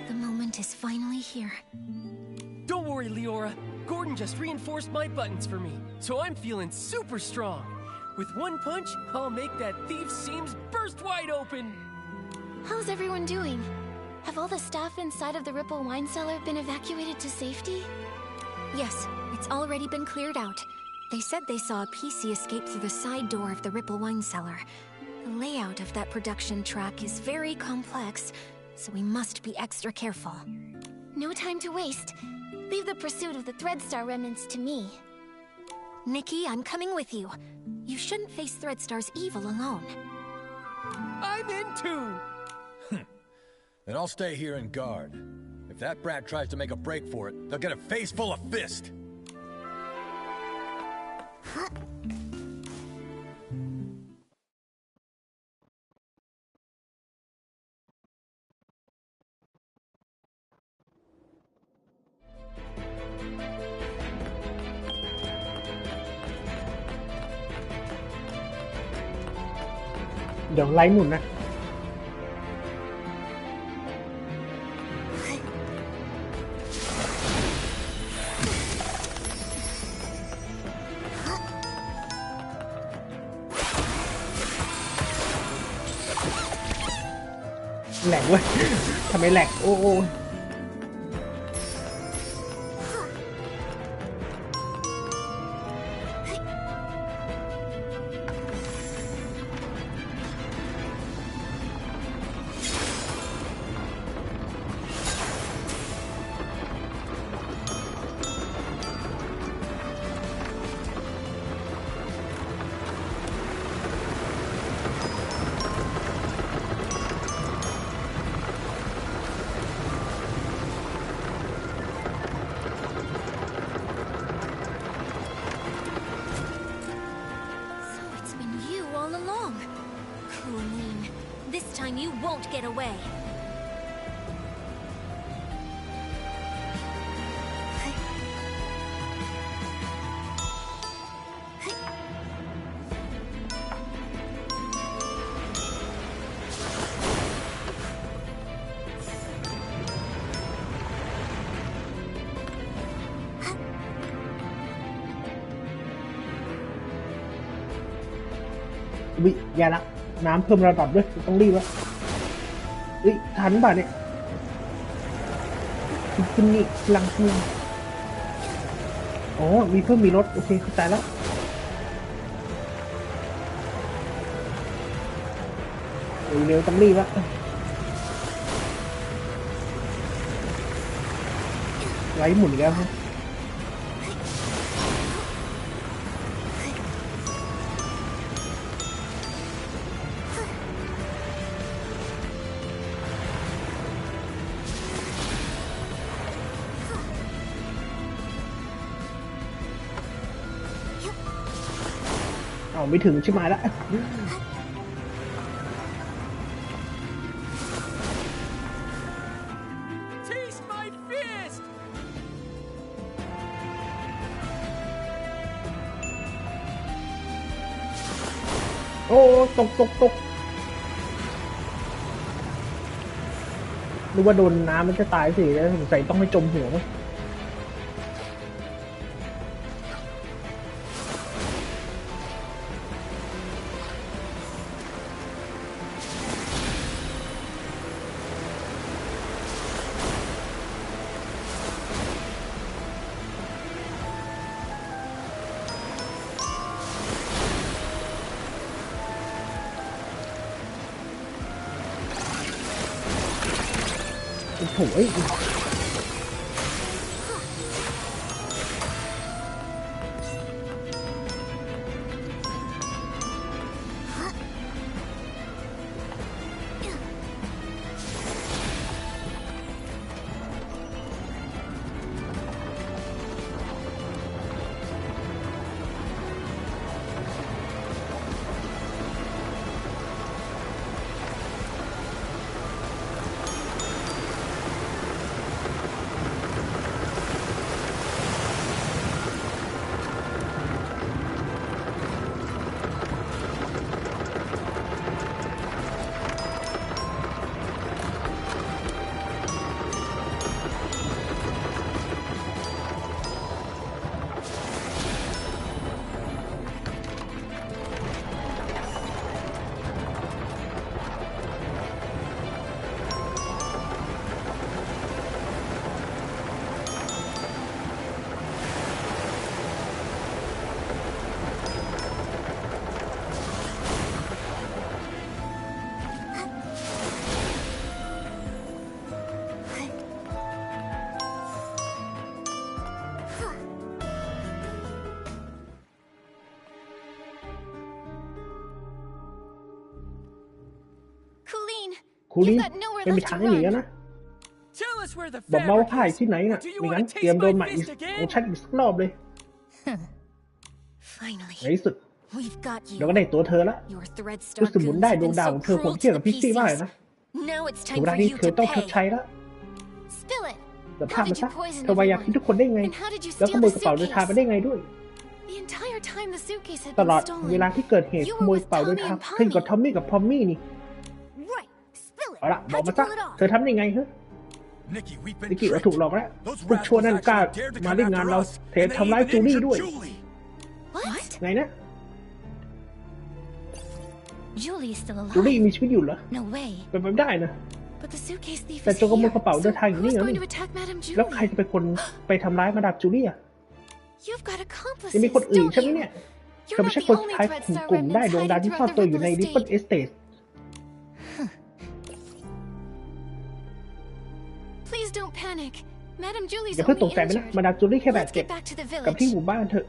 S7: 'The moment is finally here.
S3: Don't worry, Leora. Gordon just reinforced my buttons for me, so I'm feeling super strong. With one punch, I'll make that thief's seams burst wide open.
S7: How's everyone doing? Have all the staff inside of the Ripple Wine Cellar been evacuated to safety? Yes, it's already been cleared out. They said they saw a PC escape through the side door of the Ripple Wine Cellar. The layout of that production track is very complex, so we must be extra careful. No time to waste. Leave the pursuit of the Threadstar remnants to me. Nikki, I'm coming with you. You shouldn't face Threadstar's evil alone.
S3: I'm in too!
S8: Then I'll stay here and guard. If that brat tries to make a break for it, they'll get a face full of fist.
S6: Huh?
S1: เดี๋ยวไลฟ์หมุนนะแหลกเว้ยทำไมแหลกโอ้โอ้
S7: You won't get away.
S1: วิอย่าละน้ำเพิ่มระดับด้วยต้องรีบวะทันป่ะเนี่ยขึ้นนี่พลังขึ้นอ๋อมีเพิ่มมีลดโอเคเข้าใจแล้วเร็วต้องรีบวะไว้หมุนแล้วฮะ เอาไม่ถึงใช่ไหมละโอ้ตกนึกว่าโดนน้ำมันจะตายสิแล้วสงสัยต้องให้จมหัวโถ่คูลินไม่มีทางให้หนีแล้วนะบอกมาว่าข้าอยู่ที่ไหนน่ะไม่งั้นเตรียมโดนใหม่ของฉันอีกสักรอบเลยในที่สุดเราก็ได้ตัวเธอแล้วรู้สึกหมุนได้ดวงดาวของเธอผมเทียบกับพี่ซี่มากเลยนะถึงเวลาที่เธอต้องชดใช้แล้วแต่ภาพมันซะเธอวายาพิษทุกคนได้ไงแล้วขโมยกระเป๋าเดินทางไปได้ไงด้วยตลอดเวลาที่เกิดเหตุขโมยกระเป๋าเดินทางเธออยู่กับทอมมี่กับพอมมี่นี่เอาละบอกมาซะเธอทำยังไงฮะนิกกี้เราถูกหลอกแล้วพวกชั่วนั่นกล้ามาเล่นงานเราแถมทำร้ายจูลี่ด้วยไงนะจูลี่มีชีวิตอยู่เหรอเป็นไปไม่ได้นะแต่โจรขโมยกระเป๋าเดินทางอย่างนี้เหรอแล้วใครจะเป็นคนไปทำร้ายมาดามจูลี่อ่ะยังมีคนอื่นใช่ไหมเนี่ยเธอไม่ใช่คนสุดท้ายของกลุ่มได้ดวงดาวที่ซ่อนตัวอยู่ในริปเปิลเอสเตทอย่าเพิ่งตกใจไปนะมาดามจูลี่แค่บาดเจ็บกับที่หมู่บ้านเถอะ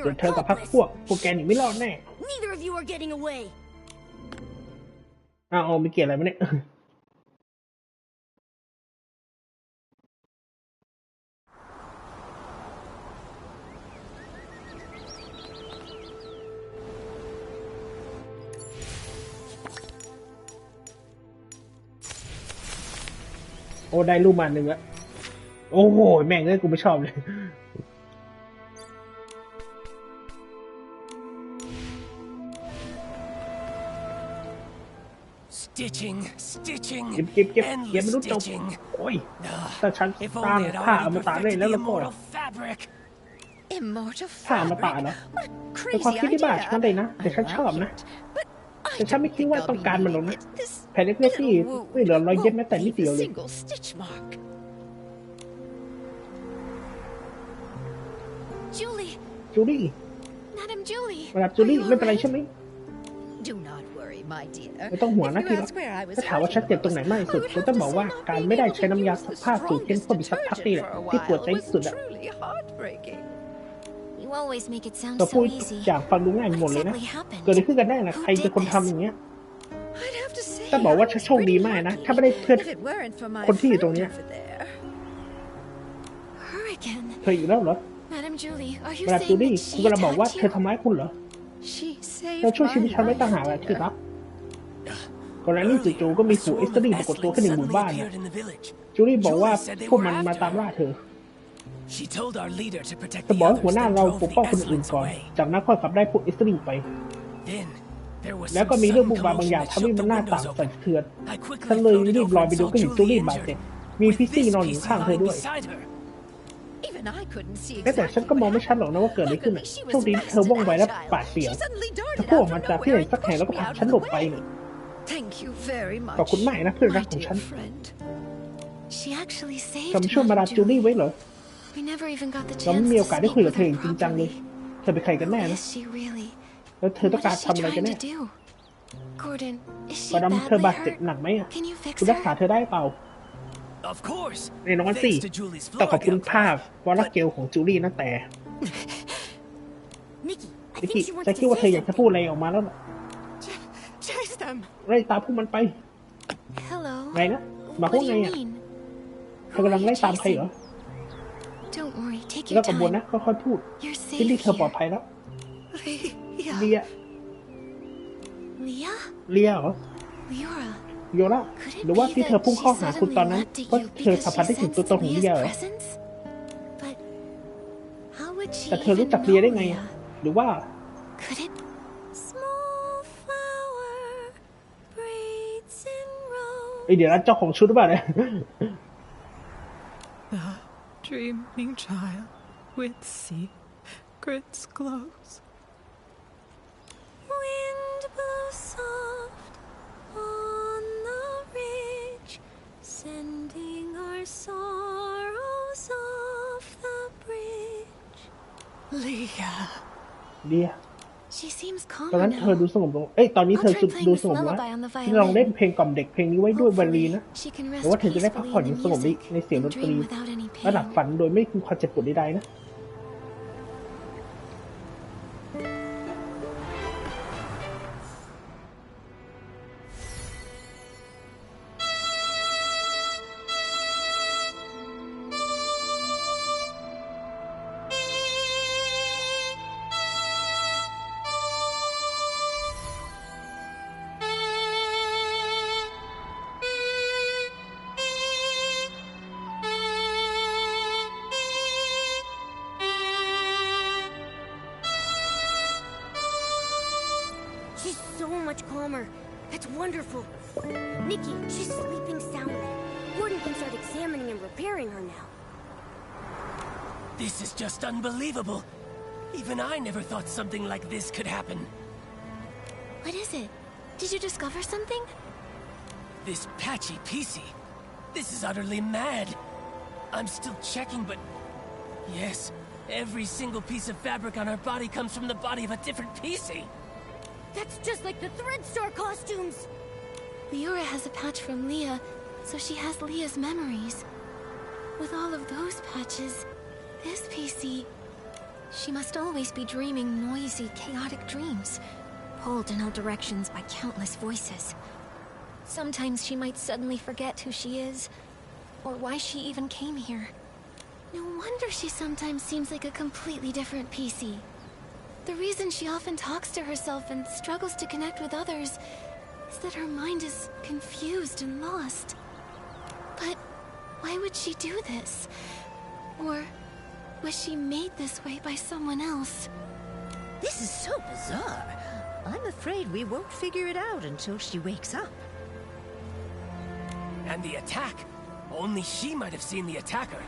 S1: ส่วนเธอกับพรรคพวกแกหนีไม่รอดแน่อ้าวไม่เกี่ยวอะไรมั้ยเนี่ยโอ้ได้รูปมาหนึ่งแล้วโอ้โหแม่งเลยกูไม่ชอบเลย
S3: Stitching,
S1: เก็บไม่รู้จบโอ้ยแต่ฉันสร้างผ้าอมตะได้แล้วก็ผ้าอมตะเนาะเป็นความคิดที่บ้าฉันเลยนะแต่ฉันชอบนะแต่ฉันไม่คิดว่าต้องการมันหรอกนะแผ่นเล็กๆนี่ไม่เหลือรอยเย็บแม้แต่นิดเดียวเลยจูลี่มาดามจูลี่ไม่เป็นไรใช่ไหมไม่ต้องห่วงนะที่รักถ้าถามว่าฉันเจ็บตรงไหนมากที่สุดฉันต้องบอกว่าการไม่ได้ใช้น้ำยาซักผ้าสูตรเข้มข้นสักพักนี่แหละที่ปวดใจที่สุดอะตัวพูดอย่างฟังดูง่ายหมดเลยนะเกิดอะไรขึ้นกันได้นะใครเป็นคนทำอย่างเงี้ยต้องบอกว่าฉันโชคดีมากนะถ้าไม่ได้เพื่อนคนที่อยู่ตรงนี้เธออยู่แล้วเหรอมาดามจูลี่คุณกำลังบอกว่าเธอทำร้ายคุณเหรอ
S4: She
S1: เธอ
S4: saved
S1: ช่วยชีวิต
S4: my
S1: ฉันไว้ต่างหาก
S4: life.
S1: แหละที่รักก่อนหน้านี้จู่ๆก็มีฝูงเอ็กซ์ตรีปรากฏตัวขึ้นในหมู่บ้านน่ะจูลี่บอกว่าพวกมันมาตามล่าเธอเธอบอกให้หัวหน้าเราปกป้องคนอื่นก่อนจากนั้นค่อยขับได้พวกเอ็กซ์ตรีไปแล้วก็มีเรื่องบุกบาบางอย่างทำให้มันหน้าต่างสั่นสะเทือนฉันเลยรีบลอยไปดูก็เห็นจูลี่บาดเจ็บมีพี่ซี่นอนอยู่ข้างเธอด้วย
S4: Even I couldn't see
S1: แต่ฉันก็มองไม่ชัดหรอกนะว่าเกิดอะไรขึ้นโชคดีเธอว่องไวและปาดเปรียวเธอพุ่งออกมาจากที่ไหนสักแห่งแล้วก็ผลักฉันหลบไปเนี่ย
S4: Thank you very much.
S1: ขอบคุณมากนะเพื่อนรักของฉัน
S7: She actually saved
S1: เธอมาช่วยมาดามจูลี่ไว้เหรอ
S7: We never even got the
S1: เราไม่
S7: chance
S1: มี
S7: to
S1: โอกาสได้
S7: speak
S1: คุยกับ
S7: with
S1: เธอ
S7: her
S1: จริงจังเลย
S7: properly.
S1: เธอเป็นใครกันแน่
S7: What
S1: นะ
S7: is she really?
S1: แล้วเธอต้อง
S7: What
S1: การ
S7: is she
S1: ทำอะไรกัน
S7: trying
S1: แน่
S7: to do? Gordon, is she
S1: มาดามเธอบาด
S7: badly
S1: เจ็บ
S7: hurt?
S1: หนักไหมอ่ะ
S7: Can you fix
S1: คุณรักษา
S7: her?
S1: เธอได้เปล่า
S3: Of course.
S1: แน่นอนสิ
S3: Thanks to Julie's
S1: ต้องขอบ
S3: floor
S1: คุณ
S3: help.
S1: ภาพวอลเกลของจูลี่นะแต่
S6: Nikki, I
S1: นิก
S6: think
S1: กี้
S6: she wants
S1: ฉัน
S6: to
S1: คิดว่าเธอ
S6: say
S1: อยากจะ
S6: something.
S1: พูดอะไรออกมาแล้วล่ะ
S3: Chase them.
S1: ไล่ตามพวกมันไป
S7: Hello.
S1: ไงนะหมาย
S7: What
S1: ความ
S7: do
S1: ไง
S7: you
S1: อ่ะ
S7: mean?
S1: เธอกำลังไล่ตามใครเหรอ
S7: Don't worry, take
S1: แล้
S7: your
S1: วกับบน
S7: time.
S1: นะค่อยๆพูด
S7: You're
S1: ที่นี่
S7: safe
S1: เธอปลอด
S7: here.
S1: ภัยแล้ว
S3: Leah.
S1: เลีย
S7: Leah?
S1: เลียเหรอ
S7: Leora?
S1: โยล่า
S7: Could
S1: ห
S7: it
S1: รือว่า
S7: be
S1: ที่เธอ
S7: that
S1: พุ่ง
S7: she
S1: เข้าหาคุณตอน
S7: suddenly
S1: นั้น
S7: leapt at
S1: ก็
S7: you
S1: เธอ
S7: because
S1: สัม
S7: she
S1: ผัสได้ถึง
S7: sensed
S1: ตัวตนของเลีย
S7: Leah's
S1: เหรอ
S7: presence? But how would she
S1: แต่เธอรู้
S7: even
S1: จักเลียได้
S7: know
S1: ไง
S7: Leah?
S1: อะหรือว่า
S7: Could it?
S6: Small flower braids in rows.
S1: เดี๋ยวนะเจ้าของชุดหรือเปล่าเนี่ย
S3: The dreaming child with secrets glows.
S6: Wind blows soft on the ridge, sending our sorrows off the bridge.
S3: Leah.
S1: เลีย
S7: She seems
S1: ตอน
S7: calmer
S1: นั้นเธอ
S7: now.
S1: ดูสงบลงเตอนนี้
S7: I'll
S1: เธอ
S7: try playing
S1: ดู
S7: this
S1: สงบแล้ว
S7: lullaby on the
S1: ที่ลองเล่น
S7: violin.
S1: เพลงกล่อมเด็กเพลงนี้ไว้ด้วยไวโอลิน
S7: Hopefully,
S1: นะ
S7: she can
S1: ห
S7: rest
S1: รือว่าเธอจะได้พัก
S7: peacefully
S1: ผ่อน
S7: in
S1: อย่าง
S7: the
S1: สงบ
S7: music
S1: ในเสียงด
S7: and
S1: นตรี
S7: dream without any
S1: และหลับ
S7: pain.
S1: ฝันโดยไม่มีความเจ็บปวดใดๆนะ
S6: She's so much calmer. That's wonderful. Nikki, she's sleeping soundly. Gordon can start examining and repairing her now.
S3: This is just unbelievable. Even I never thought something like this could happen.
S7: What is it? Did you discover something?
S3: This patchy PC. This is utterly mad. I'm still checking, but... Yes, every single piece of fabric on her body comes from the body of a different PC.
S6: That's just like the Threadstar costumes!
S7: Leora has a patch from Leah, so she has Leah's memories. With all of those patches, this PC... She must always be dreaming noisy, chaotic dreams, pulled in all directions by countless voices. Sometimes she might suddenly forget who she is, or why she even came here. No wonder she sometimes seems like a completely different PC. The reason she often talks to herself and struggles to connect with others is that her mind is confused and lost. But why would she do this? Or was she made this way by someone else?
S4: This is so bizarre. I'm afraid we won't figure it out until she wakes up.
S3: And the attack. Only she might have seen the attacker.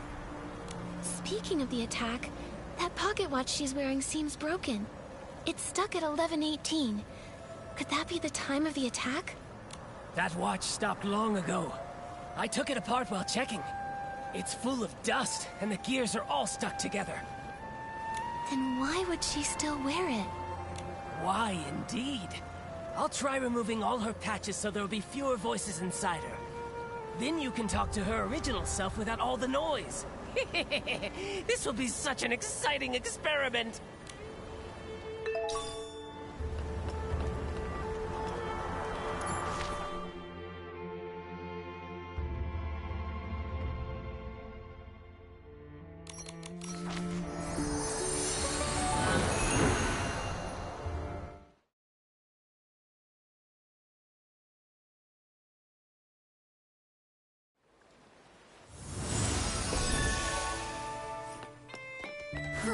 S7: Speaking of the attack, that pocket watch she's wearing seems broken. It's stuck at 11:18. Could that be the time of the attack?
S3: That watch stopped long ago. I took it apart while checking. It's full of dust, and the gears are all stuck together.
S7: Then why would she still wear it?
S3: Why, indeed? I'll try removing all her patches so there'll be fewer voices inside her. Then you can talk to her original self without all the noise. This will be such an exciting experiment!
S1: เฮ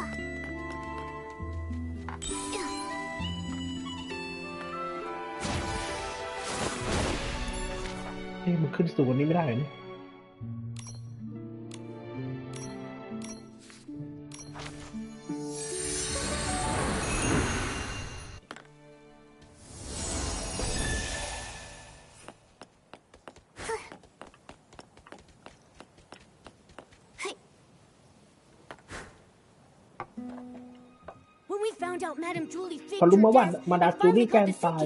S1: ้ยมันขึ้นสูงกว่านี้ไม่ได้เลย พอรู้มาว่ามาดาจูลี่แกล้งตาย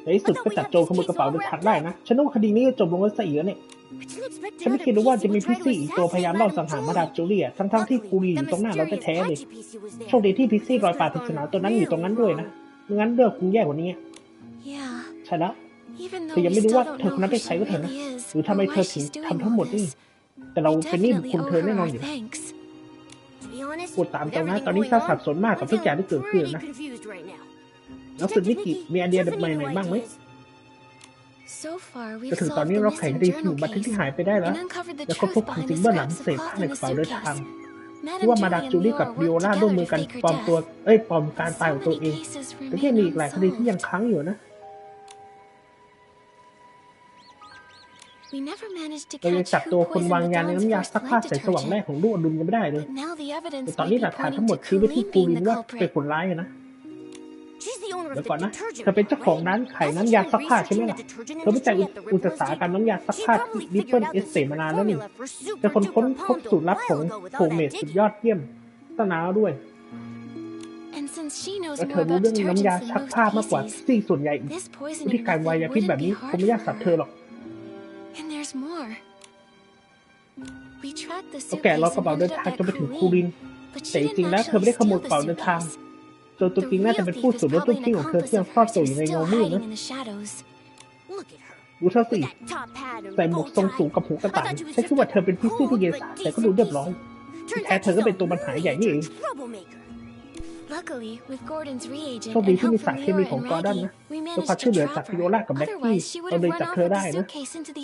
S1: ในที่สุดก็จับโจรขโมยกระเป๋าเดินทางได้นะฉันนึกว่าคดีนี้จะจบลงแล้วซะอีกแล้วเนี่ยฉันไม่คิดว่าจะมีพิซซี่อีกตัวพยายามลอบสังหารมาดาจูลี่ทั้งที่คูรีอยู่ตรงหน้าเราแท้ๆเลยโชคดีที่พิซซี่รอยปากปริศนาตัวนั้นอยู่ตรงนั้นด้วยนะไม่งั้นเรื่องคงแย่กว่านี้ใช่แล้วเธอยังไม่รู้ว่าเธอคนนั้นเป็นใครก็เถอะนะหรือทำไมเธอถึงทำทั้งหมดนี่แต่เราเป็นหนี้บุญคุณเธอแน่นอนอยู่พูดตามตรงนะตอนนี้ข้าสับสนมากกับทุกอย่างที่เกิดขึ้นนะแล้วสุดนิกิมีไอเดียใหม่ๆบ้างไหมจนถึงตอนนี้เราไขคดีที่บันทึกที่หายไปได้แล้วแล้วก็พบความจริงเบื้องหลังเศษผ้าในกระเป๋าเดินทางที่ว่ามาดาจูลี่กับวิโอลาร่วมมือกันปลอมการตายของตัวเองแต่ยังมีอีกหลายคดีที่ยังค้างอยู่นะเรายังจับตัวคนวางยาในน้ำยาซักผ้าแสงสว่างแรกของลูกอดุลยังไม่ได้เลยแต่ตอนนี้หลักฐานทั้งหมดชี้ไปที่ปูรินว่าเป็นคนร้ายนะเดี๋ยวก่อนนะเธอเป็นเจ้าของร้านขายน้ำยาซักผ้าใช่ไหมล่ะเธอไม่ใจอุตสาหกรรมน้ำยาซักผ้าดิปเปิลเอสเซมานานแล้วนี่แต่คนค้นพบสูตรลับของโฟเมดสุดยอดเยี่ยมตั้งนานแล้วด้วยและเธอรู้เรื่องน้ำยาซักผ้ามากกว่าที่ส่วนใหญ่อีกวิธีการวายยาพิษแบบนี้คงไม่ยากสำหรับเธอหรอกเราแกะรอยกระเป๋าเดินทางจนไปถึงคูรินแต่จริงๆแล้วเธอไม่ได้ขโมยกระเป๋าเดินทางโจรตัวจริงน่าจะเป็นผู้สูญรถตุ้งกิ้งของเธอที่ยังซ่อนตัวอยู่ในเงามืดนะดูเธอสิใส่หมวกทรงสูงกับหูกระต่ายฉันคิดว่าเธอเป็นพิซซี่ที่เยสาแต่ก็ดูเรียบร้อยที่แท้เธอก็เป็นตัวปัญหาใหญ่นี่เองโชคดีที่มีสารเคมีของกอร์ดอนนะด้วยความช่วยเหลือจากวิโอลากับแบ็คกี้เราเลยจับเธอได้นะ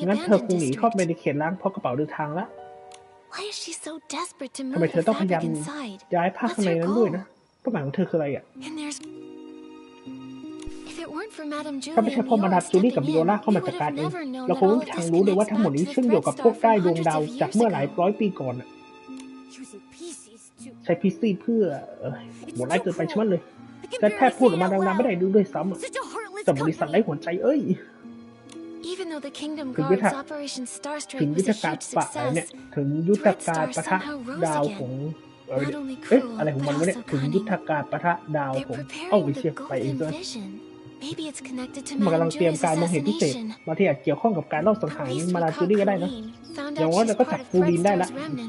S1: งั้นเธอคงหนีเข้าไปในเขตล้างเพราะกระเป๋าเดินทางละทำไมเธอต้องพยายามย้ายผ้าข้างในนั้นด้วยนะเป้าหมายของเธอคืออะไรอ่ะถ้าไม่ใช่พ่อมาดาจูลี่กับวิโอลาเข้ามาจัดการเองเราคงไม่มีทางรู้เลยว่าทั้งหมดนี้เชื่อมโยงกับพวกใต้ดวงดาวจากเมื่อหลายร้อยปีก่อนใช้พิซซี่เพื่อโหดร้ายเกินไปใช่ไหมเลยแต่แทบพูดออกมาดังๆไม่ได้ดูด้วยซ้ำแต่บริษัทไร้หัวใจถึงยุทธการปะเนี่ยถึงยุทธการปะทะดาวของอะไรของมันวะเนี่ยถึงยุทธการปะทะดาวของวิเชียไปเองด้วยมันกำลังเตรียมการมองเห็นพิเศษมาที่อาจเกี่ยวข้องกับการลอบสังหารมาลาจูดี้ก็ได้นะอย่างว่าเราก็จับคูรีนได้ละ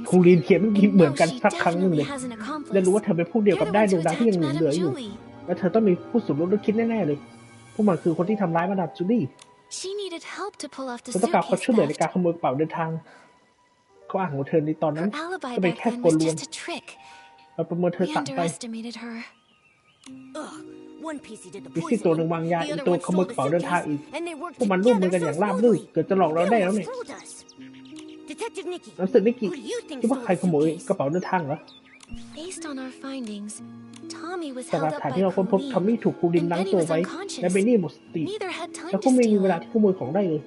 S1: คูรีนเขียนเมื่อกี้เหมือนกันสักครั้งหนึ่งเลยและรู้ว่าเธอเป็นผู้เดียวกับได้ดวงดาวที่ยังเหลืออยู่และเธอต้องมีผู้สูญรถคิดแน่ๆเลยพวกมันคือคนที่ทำร้ายมาลาจูดี้เธอต้องการความช่วยเหลือในการขโมยกระเป๋าเดินทางข้ออ้างของเธอในตอนนั้นก็เป็นแค่กลลวงเราประเมินเธอต่ำไปพิซซี่ตัวหนึ่งวางยาอีกตัวขโมยกระเป๋าเดินทางอีกพวกมันร่วมมือกันอย่างราบรื่นเกิดจะหลอกเราได้แล้วเนี่ยนักสืบนิกิคิดว่าใครขโมยกระเป๋าเดินทางเหรอจากหลักฐานที่เราค้นพบทอมมี่ถูกคูรินล้างตัวไว้และเบนนี่หมดสติแล้วก็ไม่มีเวลาที่ขโมยของได้เลย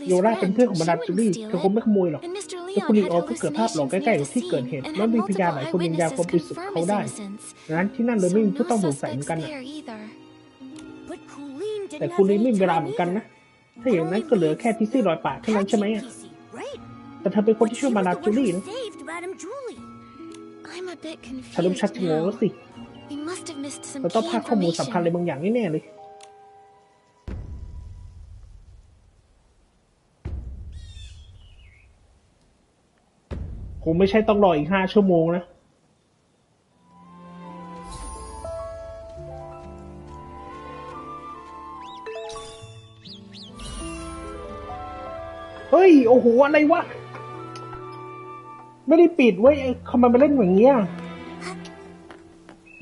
S1: โยราเป็นเพื่อนของมาดามจูลี่เธอคงไม่ขโมยหรอกแล้วคุณลีโอก็เกิดภาพหลอกใกล้ๆกับที่เกิดเหตุและมีพยานหลายคนยืนยันความบริสุทธิ์เขาได้ดังนั้นที่นั่นเลยไม่มีผู้ต้องสงสัยเหมือนกันแต่คุณลีไม่มีเวลาเหมือนกันนะถ้าอย่างนั้นก็เหลือแค่พิซซี่รอยปากแค่นั้นใช่ไหมแต่เธอเป็นคนที่ช่วยมาดามจูลี่นะฉันเริ่มชักจะงงแล้วสิเราต้องพลาดข้อมูลสำคัญอะไรบางอย่างแน่ๆเลยคงไม่ใช่ต้องรออีก5 ชั่วโมงนะเฮ้ยโอ้โหอะไรวะไม่ได้ปิดไว้ทำไมมาเล่นอย่างเงี้ย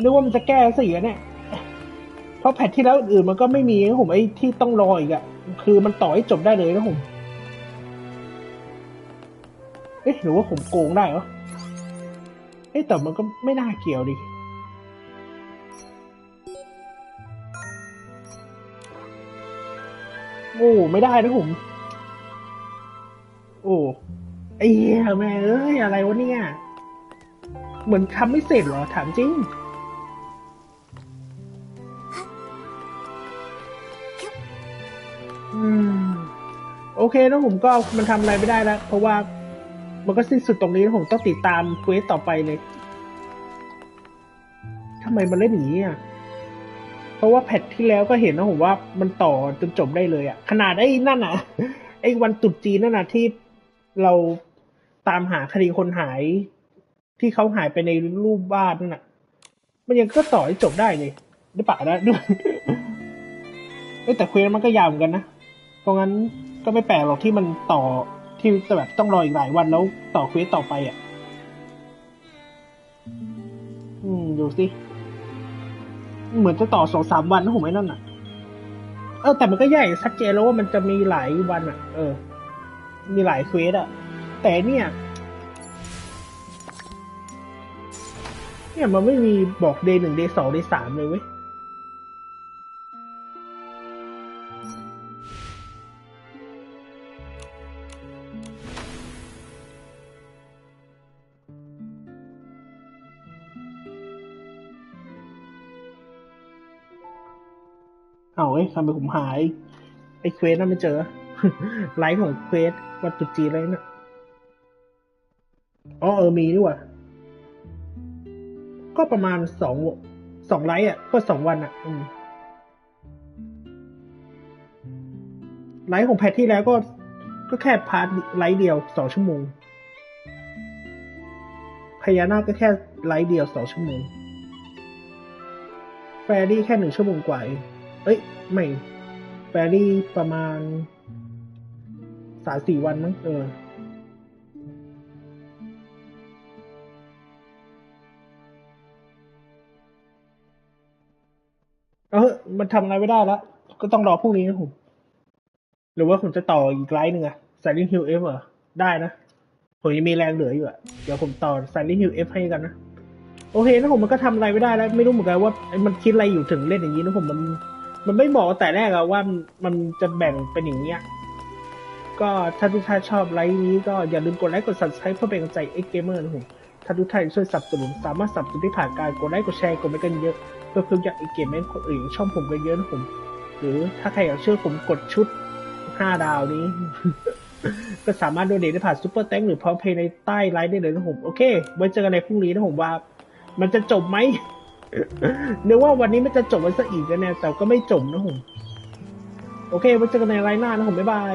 S1: นึกว่ามันจะแก้ซะอีกเนี่ยเพราะแพทที่แล้วอื่นมันก็ไม่มีนะผมไอ้ที่ต้องรออีกอะคือมันต่อให้จบได้เลยนะผมหรือว่าผมโกงได้เหรอ แต่มันก็ไม่น่าเกี่ยวดิโอ้ไม่ได้นะผมโอ้ไอ้เหี้ยแม่เอ้ยอะไรวะเนี่ยเหมือนทำไม่เสร็จเหรอถามจริงโอเคนะผมก็มันทำอะไรไม่ได้แล้วเพราะว่ามันก็สิ้นสุดตรงนี้แล้วผมต้องติดตามเควสต่อไปเลยทำไมมันเล่นอย่างนี้อ่ะเพราะว่าแพทที่แล้วก็เห็นนะผมว่ามันต่อจนจบได้เลยอ่ะขนาดไอ้นั่นอ่ะไอ้วันตรุษจีนนั่นน่ะที่เราตามหาคดีคนหายที่เขาหายไปในรูปวาดนั่นน่ะมันยังก็ต่อให้จบได้เลยหรือเปล่านะด้วยแต่เควสมันก็ยาวเหมือนกันนะเพราะงั้นก็ไม่แปลกหรอกที่มันต่อที่แบบต้องรออีกหลายวันแล้วต่อเควสต่อไปอ่ะดูสิเหมือนจะต่อ2-3 วันนะผมไอ้นั่นน่ะแต่มันก็ใหญ่ชัดเจนแล้วว่ามันจะมีหลายวันอ่ะมีหลายเควสอ่ะแต่เนี่ยมันไม่มีบอกday 1 day 2 day 3เลยเว้ยทำไมผมหายไอ้เควสนั่นไม่เจอ ไลฟ์ของเควสวันตรุษจีนอะไรน่ะมีด้วยว่ะก็ประมาณ2ไลฟ์อ่ะก็2 วันอ่ะไลฟ์ของแพทที่แล้วก็แค่พาร์ทไลฟ์เดียว2 ชั่วโมงพญานาคก็แค่ไลฟ์เดียว2 ชั่วโมงแฟรี่แค่1 ชั่วโมงกว่าไม่แฟรี่ประมาณ3-4 วันมั้งมันทำอะไรไม่ได้แล้วก็ต้องรอพรุ่งนี้นะผมหรือว่าผมจะต่ออีกไลฟ์หนึ่งอะ Silent Hill F ได้นะผมยังมีแรงเหลืออยู่อะเดี๋ยวผมต่อ Silent Hill F ให้กันนะโอเคนะผมมันก็ทำอะไรไม่ได้แล้วไม่รู้เหมือนกันว่ามันคิดอะไรอยู่ถึงเล่นอย่างนี้นะผมมันไม่บอกแต่แรกอะว่ามันจะแบ่งเป็นอย่างเงี้ยก็ถ้าทุกท่านชอบไลฟ์นี้ก็อย่าลืมกดไลค์กด Subscribe เพื่อเป็นกำลังใจ X Gamer นะผมถ้าทุกท่านช่วยสนับสนุนสามารถสนับสนุนได้ผ่านการกดไลค์กดแชร์กดไปกันเยอะเพื่อเพิ่มยอด X Gamer คนอื่นช่องผมกันเยอะนะผมหรือถ้าใครอยากช่วยผมกดชุด5 ดาวนี้ ก็สามารถโดเนทได้ผ่าน Super Thanks หรือพร้อมเพย์ในใต้ไลฟ์ได้เลยนะผมโอเคไว้เจอกันในพรุ่งนี้นะผมว่ามันจะจบไหมเนื่อว่าวันนี้มันจะจบไว้ซะอีกนะเนี่ยแต่ก็ไม่จบนะผมโอเคไว้เจอกันในไลฟ์หน้านะผมบ๊ายบาย